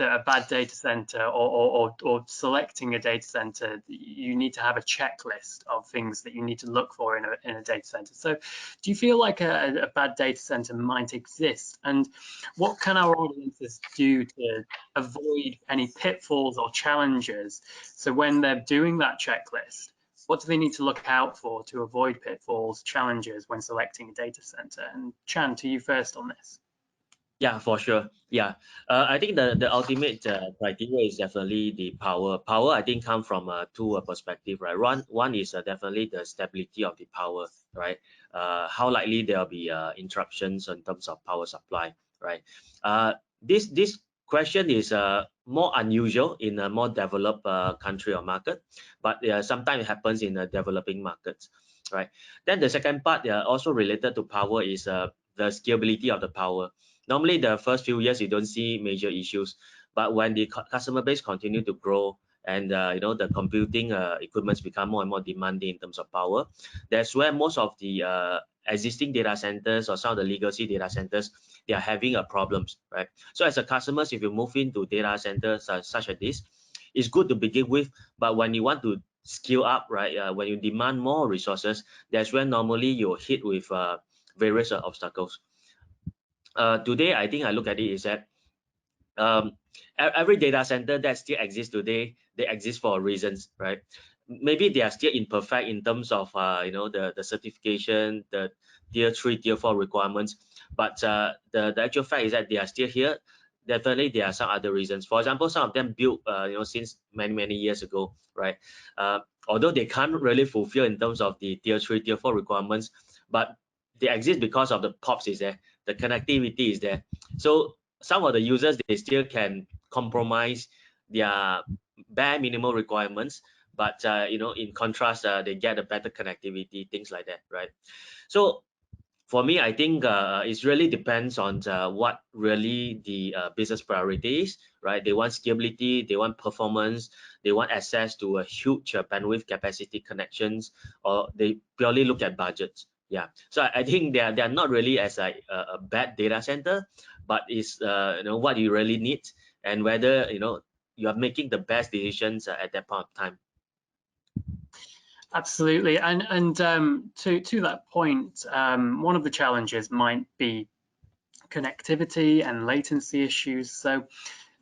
a bad data center or selecting a data center, you need to have a checklist of things that you need to look for in a data center. So do you feel like a bad data center might exist, and what can our audiences do to avoid any pitfalls or challenges? So when they're doing that checklist, what do they need to look out for to avoid pitfalls, challenges when selecting a data center? And Chan, to you first on this. Yeah, for sure. Yeah, I think the ultimate criteria is definitely the power. Power, I think, come from two perspectives, right? One is definitely the stability of the power, right? How likely there'll be interruptions in terms of power supply, right? This question is more unusual in a more developed country or market, but sometimes it happens in developing markets, right? Then the second part also related to power is the scalability of the power. Normally, the first few years you don't see major issues, but when the customer base continue to grow and the computing equipments become more and more demanding in terms of power, that's where most of the existing data centers or some of the legacy data centers, they are having problems, right? So as a customers, if you move into data centers such as this, it's good to begin with, but when you want to scale up, right, when you demand more resources, that's when normally you're hit with various obstacles. Today, I think I look at it is that every data center that still exists today, they exist for reasons, right? Maybe they are still imperfect in terms of the certification, the tier 3, tier 4 requirements, but the actual fact is that they are still here. Definitely there are some other reasons. For example, some of them built since many years ago, right? Although they can't really fulfill in terms of the tier 3, tier 4 requirements, but they exist because of the POPs is there, the connectivity is there. So some of the users, they still can compromise their bare minimum requirements, but in contrast, they get a better connectivity, things like that, right? So for me, I think it really depends on what really the business priority is, right? They want scalability, they want performance, they want access to a huge bandwidth capacity connections, or they purely look at budgets. Yeah, so I think they are not really as a bad data center, but it's what you really need and whether you are making the best decisions at that point of time. Absolutely, and to that point, one of the challenges might be connectivity and latency issues. So,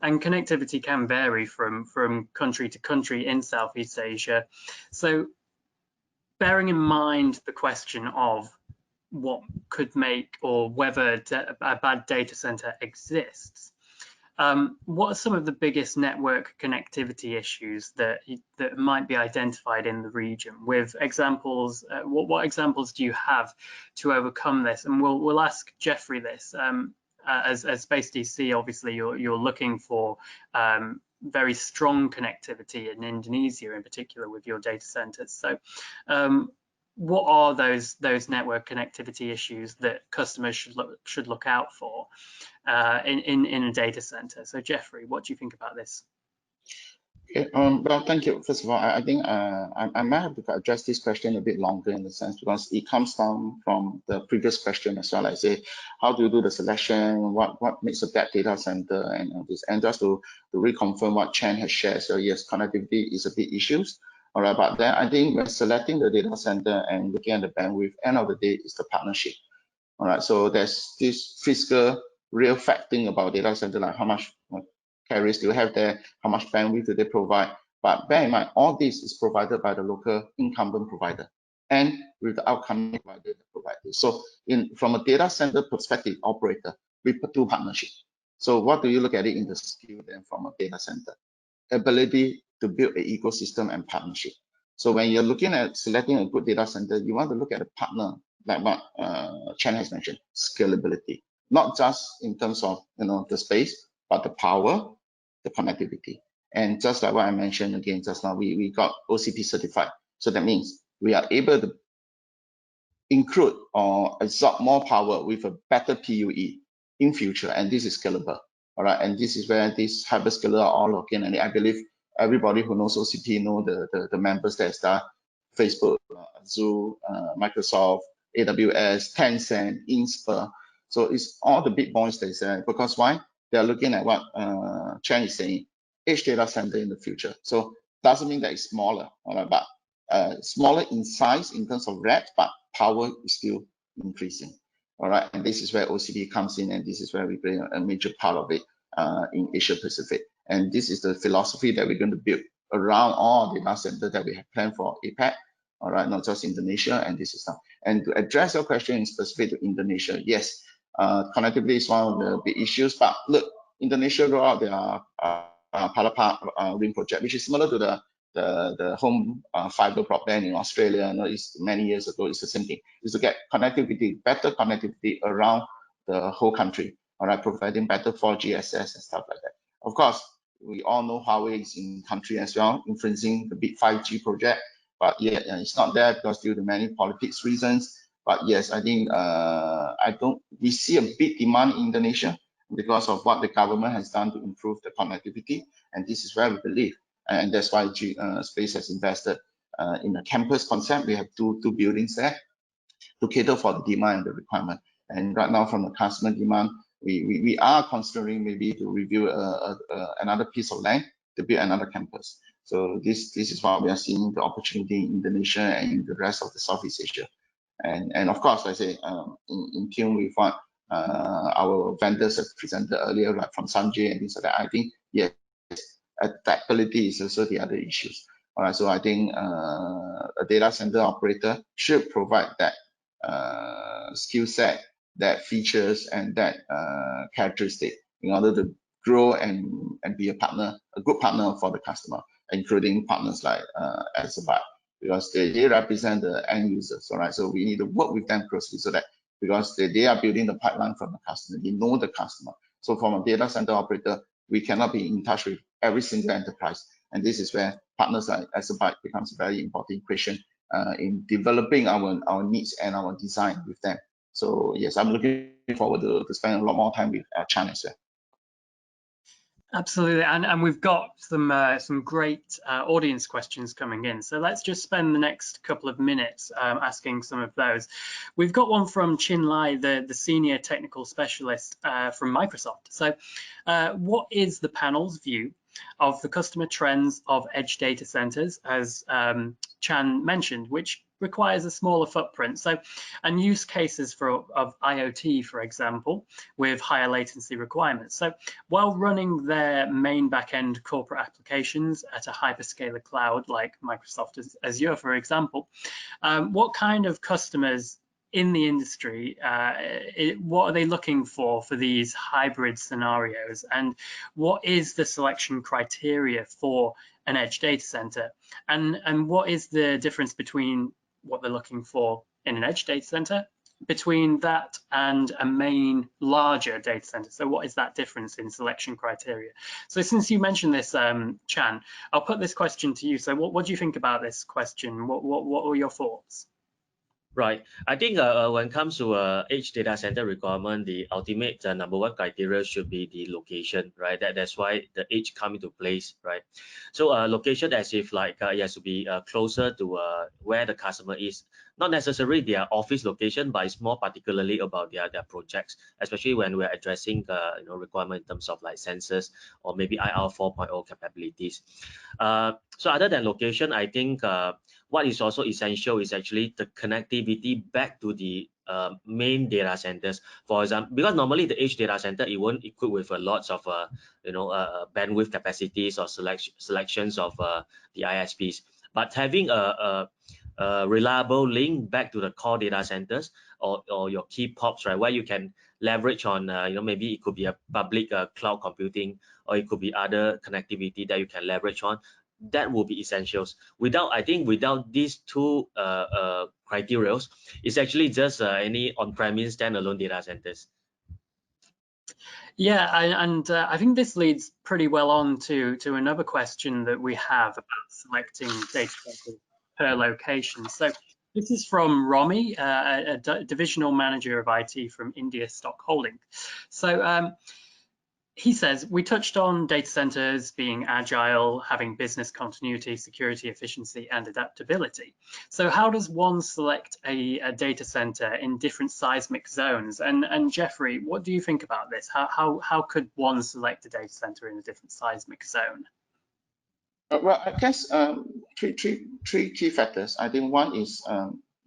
and connectivity can vary from country to country in Southeast Asia. So, bearing in mind the question of what could make or whether a bad data center exists, what are some of the biggest network connectivity issues that might be identified in the region? With examples, what examples do you have to overcome this? And we'll ask Jeffrey this. As Space DC, obviously you're looking for very strong connectivity in Indonesia, in particular, with your data centers. So, what are those network connectivity issues that customers should look out for in a data center? So Jeffrey, what do you think about this? Okay, well, thank you. First of all, I think I might have to address this question a bit longer in the sense because it comes down from the previous question as well. Like say, how do you do the selection? What makes a bad data center and this? And just to reconfirm what Chen has shared. So yes, connectivity is a big issue. All right, but then I think when selecting the data center and looking at the bandwidth, end of the day is the partnership. All right, so there's this physical real fact thing about data center, like how much carriers do you have there, how much bandwidth do they provide. But bear in mind, all this is provided by the local incumbent provider and with the outcome provider that provide this. So from a data center perspective, operator, we do partnership. So what do you look at it in the skill then from a data center? Ability to build an ecosystem and partnership. So when you're looking at selecting a good data center, you want to look at a partner, like what Chen has mentioned, scalability, not just in terms of the space, but the power, the connectivity. And just like what I mentioned again just now, we got OCP certified. So that means we are able to include or absorb more power with a better PUE in future, and this is scalable. All right, and this is where these hyperscalers are all looking, and I believe everybody who knows OCP know the members that are Facebook, Azure, Microsoft, AWS, Tencent, Inspur. So it's all the big boys that is there, because why? They are looking at what Chen is saying, edge data center in the future. So doesn't mean that it's smaller, all right, but smaller in size in terms of rack, but power is still increasing. All right, and this is where OCP comes in, and this is where we play a major part of it in Asia Pacific. And this is the philosophy that we're going to build around all the data centers that we have planned for APAC. All right, not just Indonesia, and this is now. And to address your question in specific to Indonesia, yes, connectivity is one of the big issues. But look, Indonesia roll out their Palapa ring project, which is similar to the home fiber broadband in Australia. It's many years ago. It's the same thing. Is to get connectivity, better connectivity around the whole country. All right, providing better 4G access and stuff like that. Of course, we all know Huawei is in country as well, influencing the big 5G project, but yeah, it's not there because due to many politics reasons. But yes, I think we see a big demand in Indonesia because of what the government has done to improve the connectivity, and this is where we believe, and that's why Space has invested in a campus concept. We have two buildings there to cater for the demand and the requirement. And right now, from the customer demand, we are considering maybe to review another piece of land to build another campus. So this is what we are seeing the opportunity in Indonesia and the rest of the Southeast Asia. And of course, like I say, in tune with what our vendors have presented earlier, like from Sanjay and things like that, I think yes, adaptability is also the other issues. All right, so I think a data center operator should provide that skill set, that features, and that characteristic in order to grow and be a partner, a good partner for the customer, including partners like Alphabet, because they represent the end users. All right, so we need to work with them closely so that because they are building the pipeline from the customer, they know the customer. So from a data center operator, we cannot be in touch with every single enterprise, and this is where partners like Alphabet becomes a very important equation in developing our needs and our design with them. So yes, I'm looking forward to spend a lot more time with Chan as well. Absolutely, and we've got some great audience questions coming in. So let's just spend the next couple of minutes asking some of those. We've got one from Chin Lai, the senior technical specialist from Microsoft. So what is the panel's view of the customer trends of edge data centers, as Chan mentioned, which requires a smaller footprint? So, and use cases of IoT, for example, with higher latency requirements. So while running their main backend corporate applications at a hyperscaler cloud like Microsoft Azure, for example, what kind of customers in the industry, what are they looking for these hybrid scenarios, and what is the selection criteria for an edge data center, and what is the difference between what they're looking for in an edge data center between that and a main larger data center? So what is that difference in selection criteria? So since you mentioned this, Chan, I'll put this question to you. So what do you think about this question? What were your thoughts? Right. I think when it comes to edge data center requirement, the ultimate number one criteria should be the location, right? That's why the edge come into place, right? So location as if like it has to be closer to where the customer is. Not necessarily their office location, but it's more particularly about their projects, especially when we're addressing requirement in terms of like sensors or maybe IR 4.0 capabilities. So other than location, I think what is also essential is actually the connectivity back to the main data centers. For example, because normally the edge data center, it won't equip with lots of bandwidth capacities or selections of the ISPs, but having a reliable link back to the core data centers or your key POPs, right, where you can leverage on maybe it could be a public cloud computing, or it could be other connectivity that you can leverage on. That will be essentials. I think without these two criteria, it's actually just any on-premise standalone data centers. Yeah, and I think this leads pretty well on to another question that we have about selecting data centers per location. So this is from Romy, a divisional manager of IT from India Stock Holding. So he says, we touched on data centers being agile, having business continuity, security, efficiency, and adaptability. So how does one select a data center in different seismic zones? And Jeffrey, what do you think about this? How could one select a data center in a different seismic zone? Well, I guess three key factors. I think one is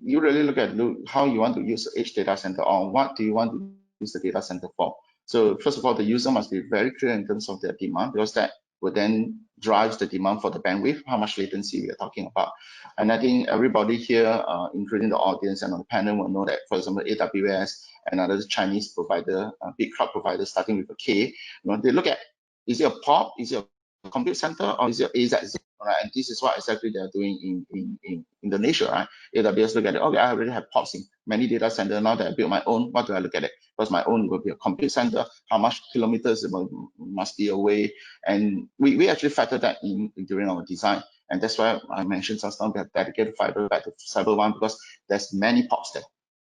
you really look at how you want to use the edge data center, or what do you want to use the data center for. So first of all, the user must be very clear in terms of their demand, because that will then drive the demand for the bandwidth, how much latency we are talking about. And I think everybody here, including the audience and on the panel, will know that, for example, AWS and other Chinese provider, big cloud providers starting with a K, they look at, is it a POP, is it a compute center or is it AZ? Right, and this is what exactly they're doing in Indonesia, right? AWS look at it. Okay, I already have pods in many data centers. Now that I build my own, what do I look at it? Because my own will be a compute center. How much kilometers it must be away, and we actually factor that in during our design. And that's why I mentioned just now we have dedicated fiber back to Cyber One, because there's many pods there.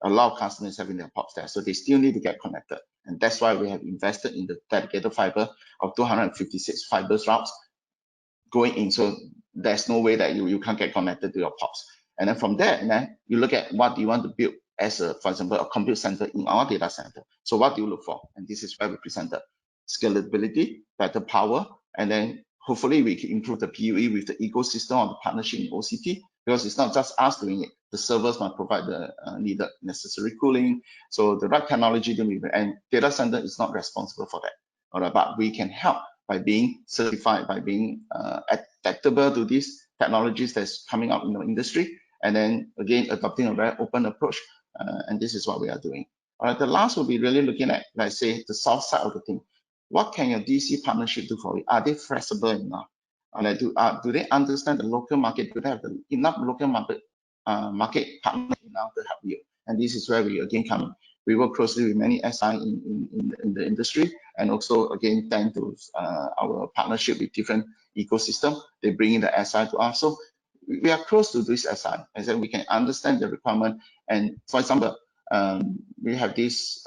A lot of customers having their pods there, so they still need to get connected. And that's why we have invested in the dedicated fiber of 256 fibers routes going in, so there's no way that you can't get connected to your pods. And then from there, then you look at what you want to build as a, for example, a compute center in our data center. So what do you look for? And this is where we presented scalability, better power, and then hopefully we can improve the PUE with the ecosystem or the partnership in OCT, because it's not just us doing it. The servers must provide the needed necessary cooling. So the right technology, and data center is not responsible for that. All right, but we can help by being certified, by being adaptable to these technologies that's coming up in the industry, and then again adopting a very open approach, and this is what we are doing. All right, the last will be really looking at, let's say, the south side of the thing. What can your DC partnership do for you? Are they flexible enough? Do they understand the local market? Do they have enough local market partner enough to help you? And this is where we again come in. We work closely with many SI in the industry, and also again thanks to our partnership with different ecosystem, they bring in the SI to us. So we are close to this SI, and then we can understand the requirement. And for example, we have this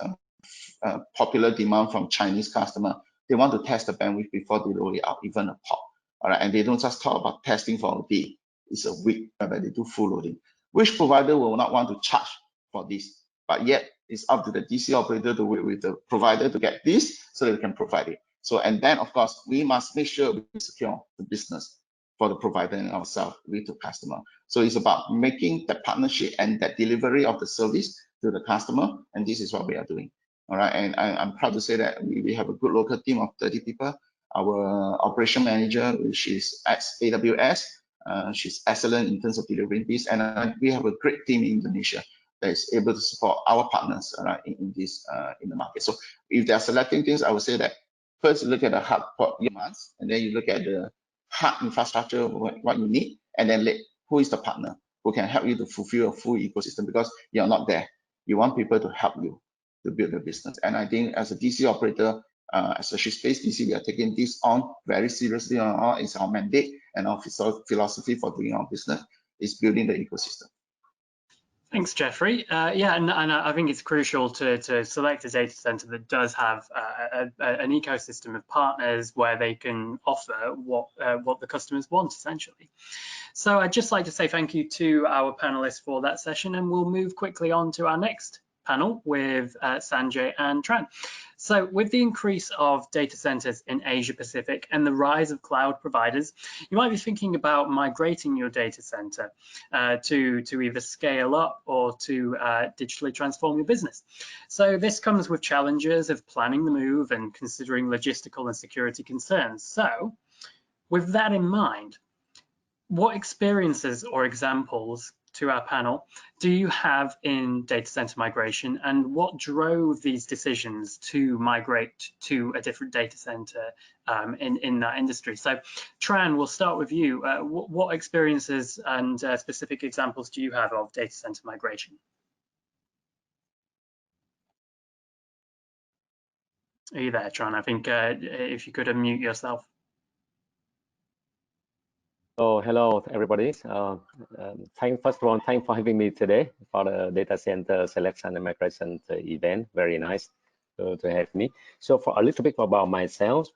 popular demand from Chinese customer. They want to test the bandwidth before they roll it out, even a pod. All right, and they don't just talk about testing for a day. It's a week where they do full loading. Which provider will not want to charge for this? But yet it's up to the DC operator to work with the provider to get this so that we can provide it. So, and then of course, we must make sure we secure the business for the provider and ourselves with the customer. So it's about making the partnership and that delivery of the service to the customer. And this is what we are doing. All right, and I'm proud to say that we have a good local team of 30 people. Our operation manager, which is at AWS, she's excellent in terms of delivering this. And we have a great team in Indonesia that is able to support our partners in this in the market. So if they are selecting things, I would say that first you look at the hard demands, and then you look at the hard infrastructure, what you need, and then who is the partner who can help you to fulfill a full ecosystem, because you're not there. You want people to help you to build the business. And I think as a DC operator, especially Space DC, we are taking this on very seriously. It's our mandate, and our philosophy for doing our business is building the ecosystem. Thanks, Jeffrey. Yeah, and I think it's crucial to select a data center that does have an ecosystem of partners where they can offer what the customers want, essentially. So I'd just like to say thank you to our panelists for that session, and we'll move quickly on to our next panel with Sanjay and Tran. So with the increase of data centers in Asia Pacific and the rise of cloud providers, you might be thinking about migrating your data center to either scale up or to digitally transform your business. So this comes with challenges of planning the move and considering logistical and security concerns. So with that in mind, what experiences or examples to our panel do you have in data center migration, and what drove these decisions to migrate to a different data center in that industry? So Tran, we'll start with you. What experiences and specific examples do you have of data center migration? Are you there, Tran? I think if you could unmute yourself. Oh, hello, everybody. First of all, thanks for having me today for the data center selection and migration event. Very nice to have me. So for a little bit about myself,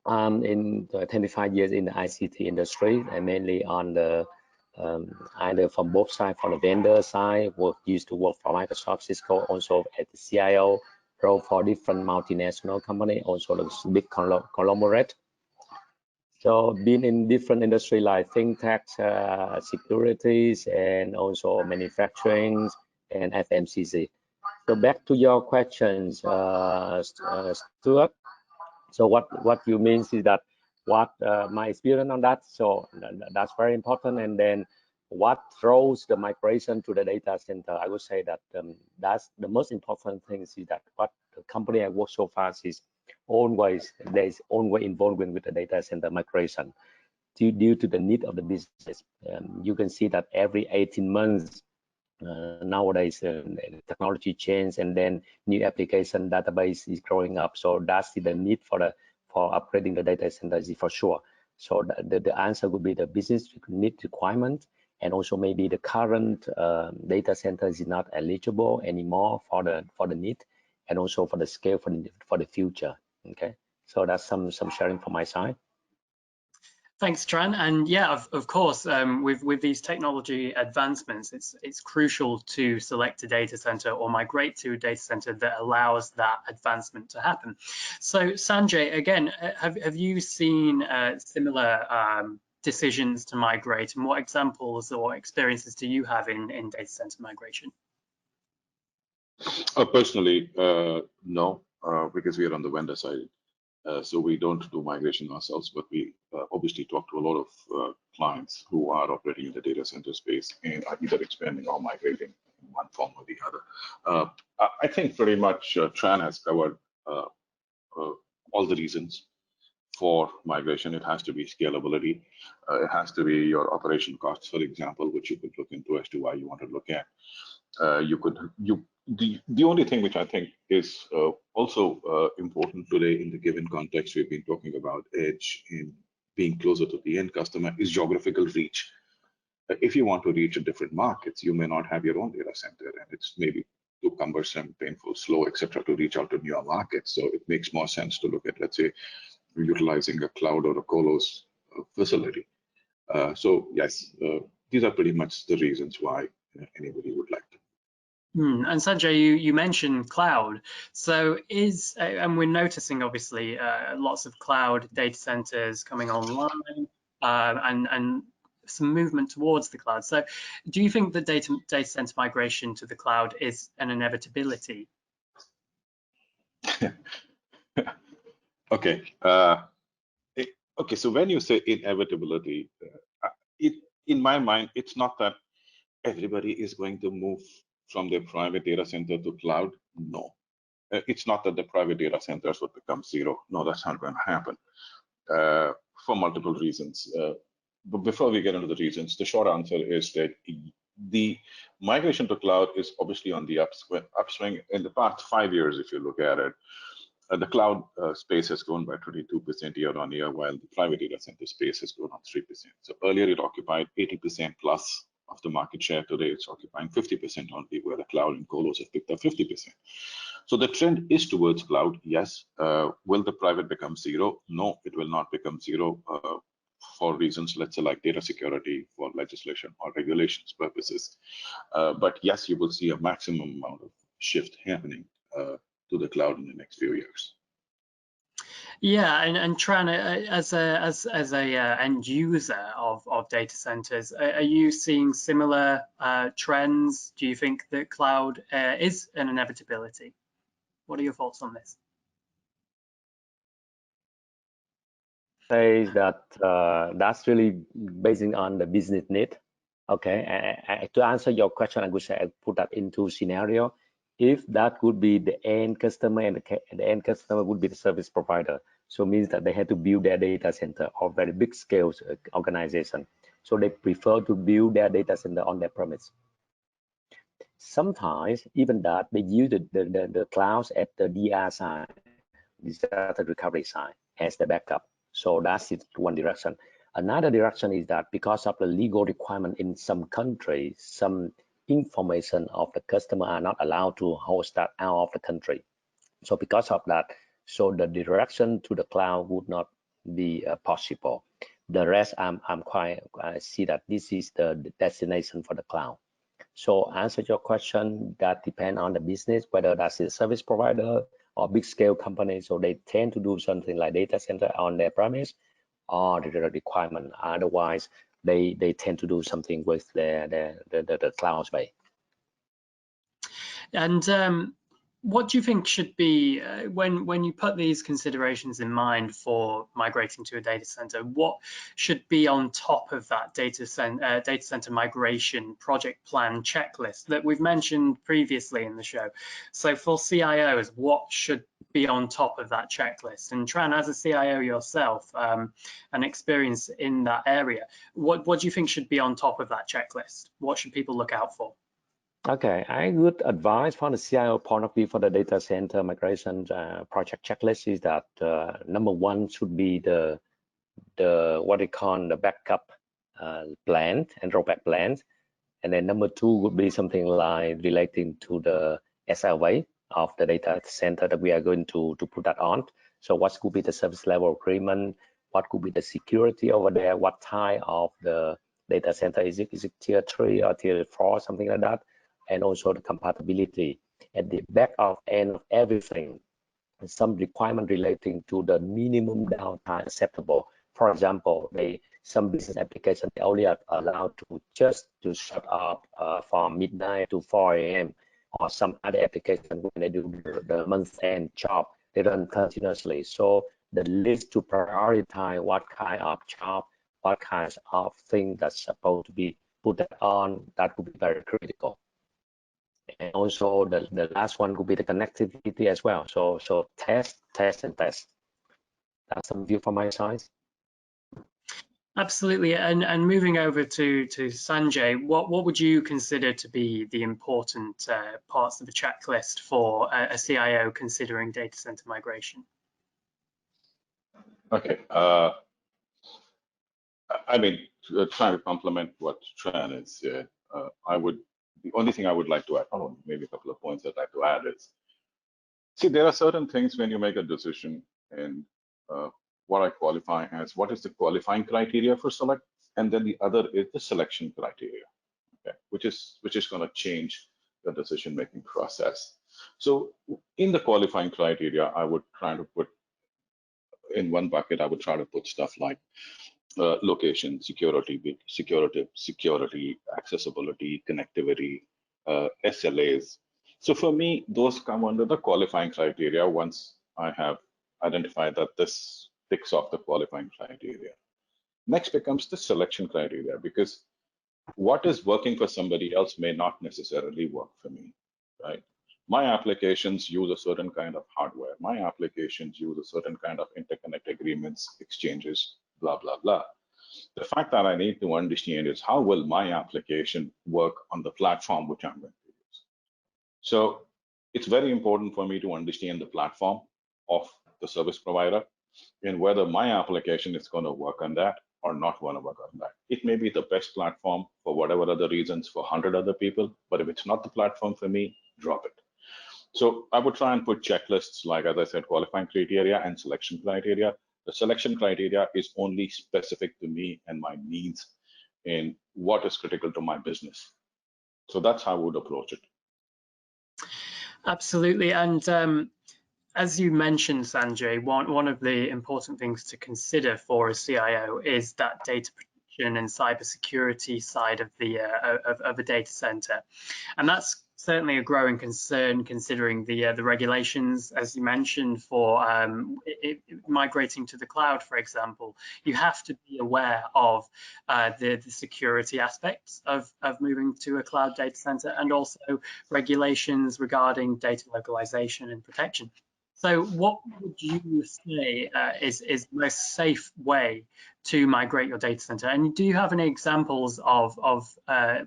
in 25 years in the ICT industry, and mainly on the either from both sides, from the vendor side, used to work for Microsoft, Cisco, also at the CIO role for different multinational company, also the big conglomerate. So been in different industry like fintech, securities, and also manufacturing and FMCG. So back to your questions, Stuart. So what you mean is that what my experience on that. So that's very important. And then what throws the migration to the data center? I would say that that's the most important thing is that what the company I work so far is always there's always involvement with the data center migration due to the need of the business. You can see that every 18 months nowadays technology change, and then new application database is growing up. So that's the need for upgrading the data centers for sure. So the answer would be the business need requirement, and also maybe the current data centers is not eligible anymore for the need, and also for the scale for the future. Okay, so that's some sharing from my side. Thanks, Tran. And yeah, of course, with these technology advancements, it's crucial to select a data center or migrate to a data center that allows that advancement to happen. So Sanjay, again, have you seen similar decisions to migrate, and what examples or experiences do you have in data center migration? Personally, no, because we are on the vendor side. So we don't do migration ourselves, but we obviously talk to a lot of clients who are operating in the data center space and are either expanding or migrating in one form or the other. I think pretty much Tran has covered all the reasons for migration. It has to be scalability. It has to be your operation costs, for example, which you could look into as to why you want to look at. The only thing which I think is also important today in the given context we've been talking about edge in being closer to the end customer is geographical reach. If you want to reach different markets, you may not have your own data center, and it's maybe too cumbersome, painful, slow, etc. to reach out to newer markets. So it makes more sense to look at, let's say, utilizing a cloud or a colos facility. So yes, these are pretty much the reasons why anybody would like to. And Sanjay, you mentioned cloud. So and we're noticing obviously lots of cloud data centers coming online and some movement towards the cloud. So do you think that data center migration to the cloud is an inevitability? Okay. Okay. So when you say inevitability, in my mind, it's not that everybody is going to move from their private data center to cloud. No, it's not that the private data centers would become zero. No, that's not going to happen for multiple reasons. But before we get into the reasons, the short answer is that the migration to cloud is obviously on the upswing. In the past 5 years, if you look at it, the cloud space has grown by 22% year on year, while the private data center space has grown on 3%. So earlier it occupied 80% plus of the market share. Today it's occupying 50% only, where the cloud and colos have picked up 50%. So the trend is towards cloud, yes. Will the private become zero? No, it will not become zero for reasons, let's say, like data security, for legislation or regulations purposes. But yes, you will see a maximum amount of shift happening to the cloud in the next few years. Yeah, and Tran, as a end user of data centers, are you seeing similar trends? Do you think that cloud is an inevitability? What are your thoughts on this? Say that that's really basing on the business need. Okay, to answer your question, I would say I put that into scenario. If that would be the end customer, and the end customer would be the service provider, so it means that they had to build their data center or very big scale organization. So they prefer to build their data center on their premise. Sometimes even that they use the clouds at the DR side, disaster recovery side, as the backup. So that's one direction. Another direction is that because of the legal requirement in some countries, some information of the customer are not allowed to host that out of the country. So because of that, so the direction to the cloud would not be possible. The rest, I see that this is the destination for the cloud. So answer your question, that depends on the business, whether that's a service provider or big scale company. So they tend to do something like data center on their premise or the requirement. Otherwise, they tend to do something with the cloud space. And what do you think should be, when you put these considerations in mind for migrating to a data center, what should be on top of that data center migration project plan checklist that we've mentioned previously in the show? So for CIOs, what should be on top of that checklist? And Tran, as a CIO yourself, and experience in that area, what do you think should be on top of that checklist? What should people look out for? Okay, I would advise from the CIO point of view for the data center migration project checklist is that number one should be the what they call the backup plan and rollback plans, and then number two would be something like relating to the SLA of the data center that we are going to put that on. So what could be the service level agreement? What could be the security over there? What type of the data center is it? Is it tier 3 or tier 4, something like that? And also the compatibility. At the back of end of everything, some requirement relating to the minimum downtime acceptable. For example, some business applications they only are allowed to just to shut up from midnight to 4 a.m. or some other application when they do the month-end job, they run continuously. So the list to prioritize what kind of job, what kinds of thing that's supposed to be put that on, that would be very critical. And also the last one would be the connectivity as well. So test. That's some view from my side. Absolutely, and moving over to Sanjay, what would you consider to be the important parts of the checklist for a CIO considering data center migration? Okay, I mean, trying to complement what Tran is, the only thing I would like to add, maybe a couple of points I'd like to add is, see, there are certain things when you make a decision and what I qualify as, what is the qualifying criteria for select, and then the other is the selection criteria, okay, which is going to change the decision-making process. So in the qualifying criteria, I would try to put in one bucket, I would try to put stuff like location, security, accessibility, connectivity, SLAs. So for me, those come under the qualifying criteria once I have identified that this ticks off the qualifying criteria. Next becomes the selection criteria, because what is working for somebody else may not necessarily work for me, right? My applications use a certain kind of hardware. My applications use a certain kind of interconnect agreements, exchanges, blah, blah, blah. The fact that I need to understand is how will my application work on the platform which I'm going to use. So it's very important for me to understand the platform of the service provider and whether my application is going to work on that or not going to work on that. It may be the best platform for whatever other reasons for 100 other people, but if it's not the platform for me, drop it. So I would try and put checklists like, as I said, qualifying criteria and selection criteria. The selection criteria is only specific to me and my needs and what is critical to my business. So that's how I would approach it. Absolutely, and as you mentioned, Sanjay, one of the important things to consider for a CIO is that data protection and cybersecurity side of the of a data center, and that's certainly a growing concern considering the regulations, as you mentioned, for migrating to the cloud, for example. You have to be aware of the security aspects of moving to a cloud data center, and also regulations regarding data localization and protection. So what would you say is the most safe way to migrate your data center? And do you have any examples of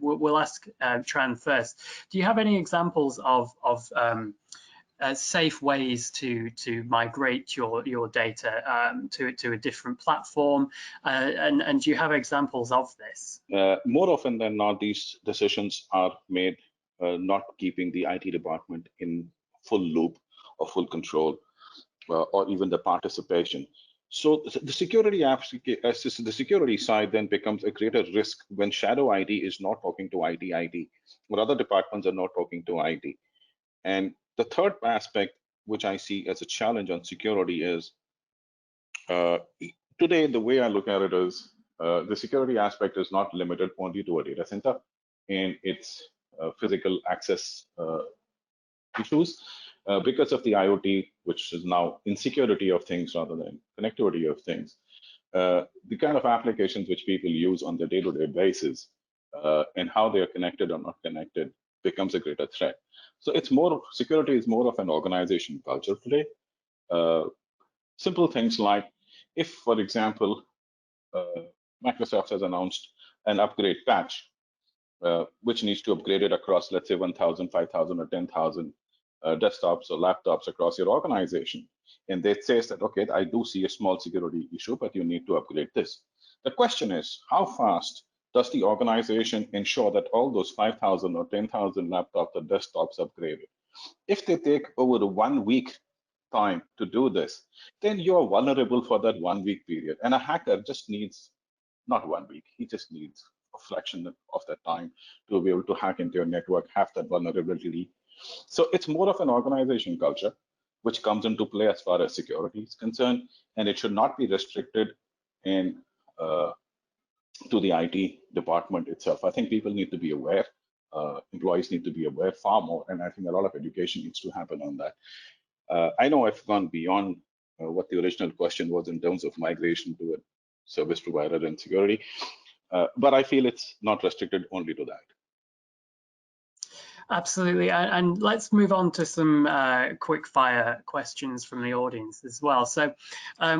we'll ask Tran first. Do you have any examples of safe ways to migrate your data to a different platform? And do you have examples of this? More often than not, these decisions are made not keeping the IT department in full loop or full control, or even the participation. So the security the security side then becomes a greater risk when shadow IT is not talking to IT, or other departments are not talking to IT. And the third aspect, which I see as a challenge on security, is today the way I look at it is the security aspect is not limited only to a data center and its physical access issues. Because of the IoT, which is now insecurity of things rather than connectivity of things, the kind of applications which people use on the day-to-day basis and how they are connected or not connected becomes a greater threat. So it's more, security is more of an organization culture today, Simple things like, if, for example, Microsoft has announced an upgrade patch, which needs to upgrade it across, let's say, 1,000, 5,000, or 10,000 desktops or laptops across your organization. And they say that, okay, I do see a small security issue, but you need to upgrade this. The question is, how fast does the organization ensure that all those 5,000 or 10,000 laptops or desktops upgraded? If they take over 1 week time to do this, then you're vulnerable for that 1 week period. And a hacker just needs not 1 week, he just needs a fraction of that time to be able to hack into your network, have that vulnerability. So it's more of an organization culture which comes into play as far as security is concerned, and it should not be restricted in to the IT department itself. I think people need to be aware, employees need to be aware far more, and I think a lot of education needs to happen on that. I know I've gone beyond what the original question was in terms of migration to a service provider and security, but I feel it's not restricted only to that. Absolutely, and let's move on to some quick fire questions from the audience as well. So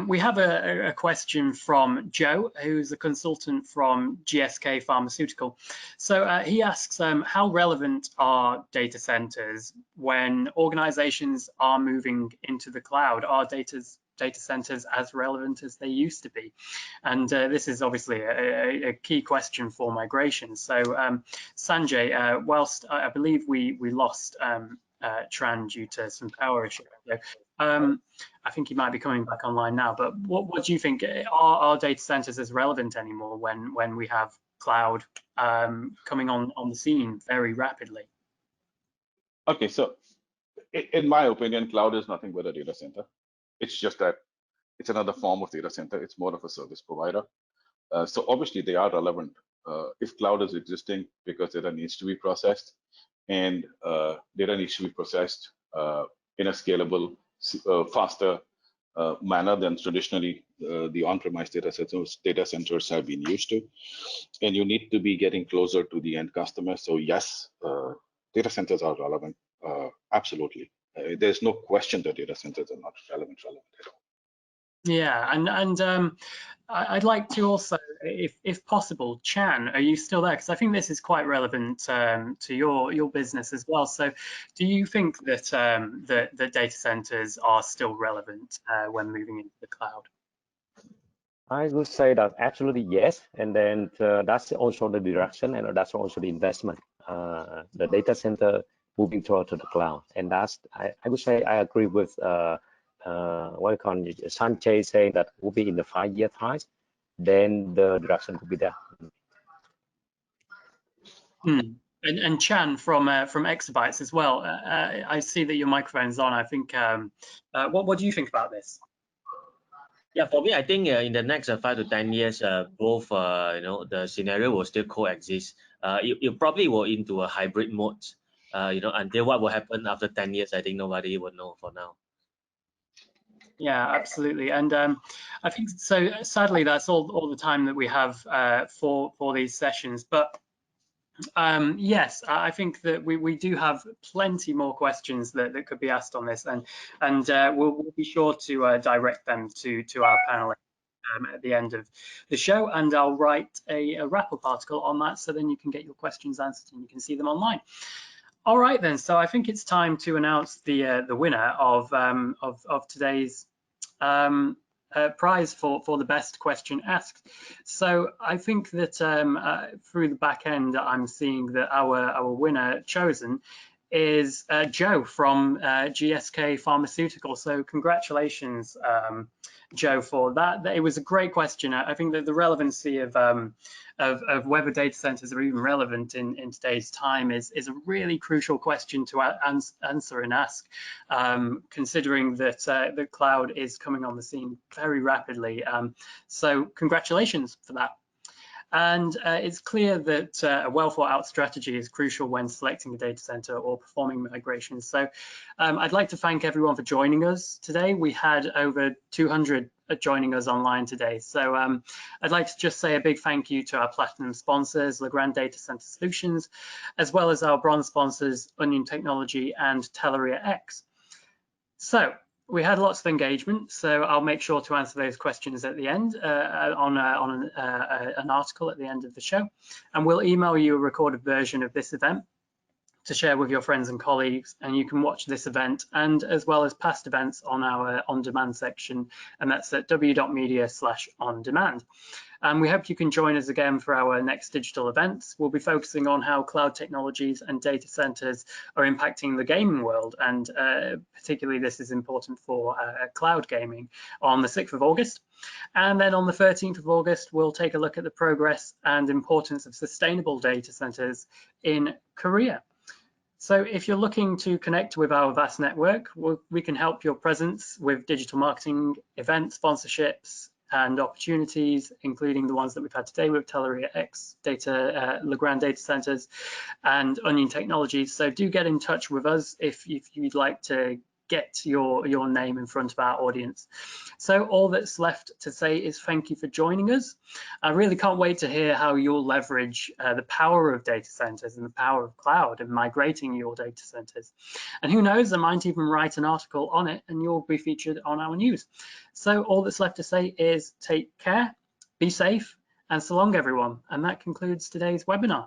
we have a question from Joe, who's a consultant from GSK Pharmaceutical. So he asks, how relevant are data centers when organizations are moving into the cloud? Are data centers as relevant as they used to be? And this is obviously a key question for migration. So Sanjay, whilst I believe we lost Tran due to some power issues, I think he might be coming back online now, but what do you think? Are data centers as relevant anymore when we have cloud coming on the scene very rapidly? Okay, so in my opinion, cloud is nothing but a data center. It's just that it's another form of data center. It's more of a service provider. So obviously they are relevant. If cloud is existing, because data needs to be processed, and data needs to be processed in a scalable, faster manner than traditionally the on-premise data centers have been used to. And you need to be getting closer to the end customer. So yes, data centers are relevant, absolutely. There's no question that data centers are not relevant at all. Yeah, and I'd like to also, if possible, Chan, are you still there? Because I think this is quite relevant to your business as well. So, do you think that that data centers are still relevant when moving into the cloud? I would say that absolutely yes, and then that's also the direction, and that's also the investment. The data center moving toward to the cloud, and that's I would say I agree with what you call Sanjay saying that will be in the 5-year time, then the direction will be there. And Chan from Exabytes as well. I see that your microphone's on. I think. What do you think about this? Yeah, for me, I think in the next 5 to 10 years, both the scenario will still coexist. You probably will into a hybrid mode. Until what will happen after 10 years, I think nobody will know for now. Yeah, absolutely. And I think so. Sadly, that's all the time that we have for these sessions. But yes, I think that we do have plenty more questions that could be asked on this, and we'll be sure to direct them to our panelists at the end of the show, and I'll write a wrap-up article on that, so then you can get your questions answered and you can see them online. All right then, so I think it's time to announce the winner of today's prize for the best question asked. So I think that through the back end, I'm seeing that our winner chosen is Joe from GSK Pharmaceutical. So congratulations, Joe, for that. It was a great question. I think that the relevancy of whether data centers are even relevant in today's time is a really crucial question to answer and ask, considering that the cloud is coming on the scene very rapidly. So congratulations for that. And it's clear that a well thought out strategy is crucial when selecting a data center or performing migrations. So I'd like to thank everyone for joining us today. We had over 200 joining us online today. So I'd like to just say a big thank you to our platinum sponsors, Legrand Data Center Solutions, as well as our bronze sponsors, Onion Technology and Teleria X. So We had lots of engagement, so I'll make sure to answer those questions at the end on an article at the end of the show. And we'll email you a recorded version of this event to share with your friends and colleagues, and you can watch this event and as well as past events on our on-demand section, and that's at w.media/on-demand. And we hope you can join us again for our next digital events. We'll be focusing on how cloud technologies and data centers are impacting the gaming world, and particularly this is important for cloud gaming on the 6th of August. And then on the 13th of August, we'll take a look at the progress and importance of sustainable data centers in Korea. So if you're looking to connect with our vast network, we can help your presence with digital marketing, event sponsorships, and opportunities, including the ones that we've had today with Teleria X, Legrand Data Centers, and Onion Technologies. So do get in touch with us if you'd like to get your name in front of our audience. So all that's left to say is thank you for joining us. I really can't wait to hear how you'll leverage the power of data centers and the power of cloud and migrating your data centers. And who knows, I might even write an article on it and you'll be featured on our news. So all that's left to say is take care, be safe, and so long everyone. And that concludes today's webinar.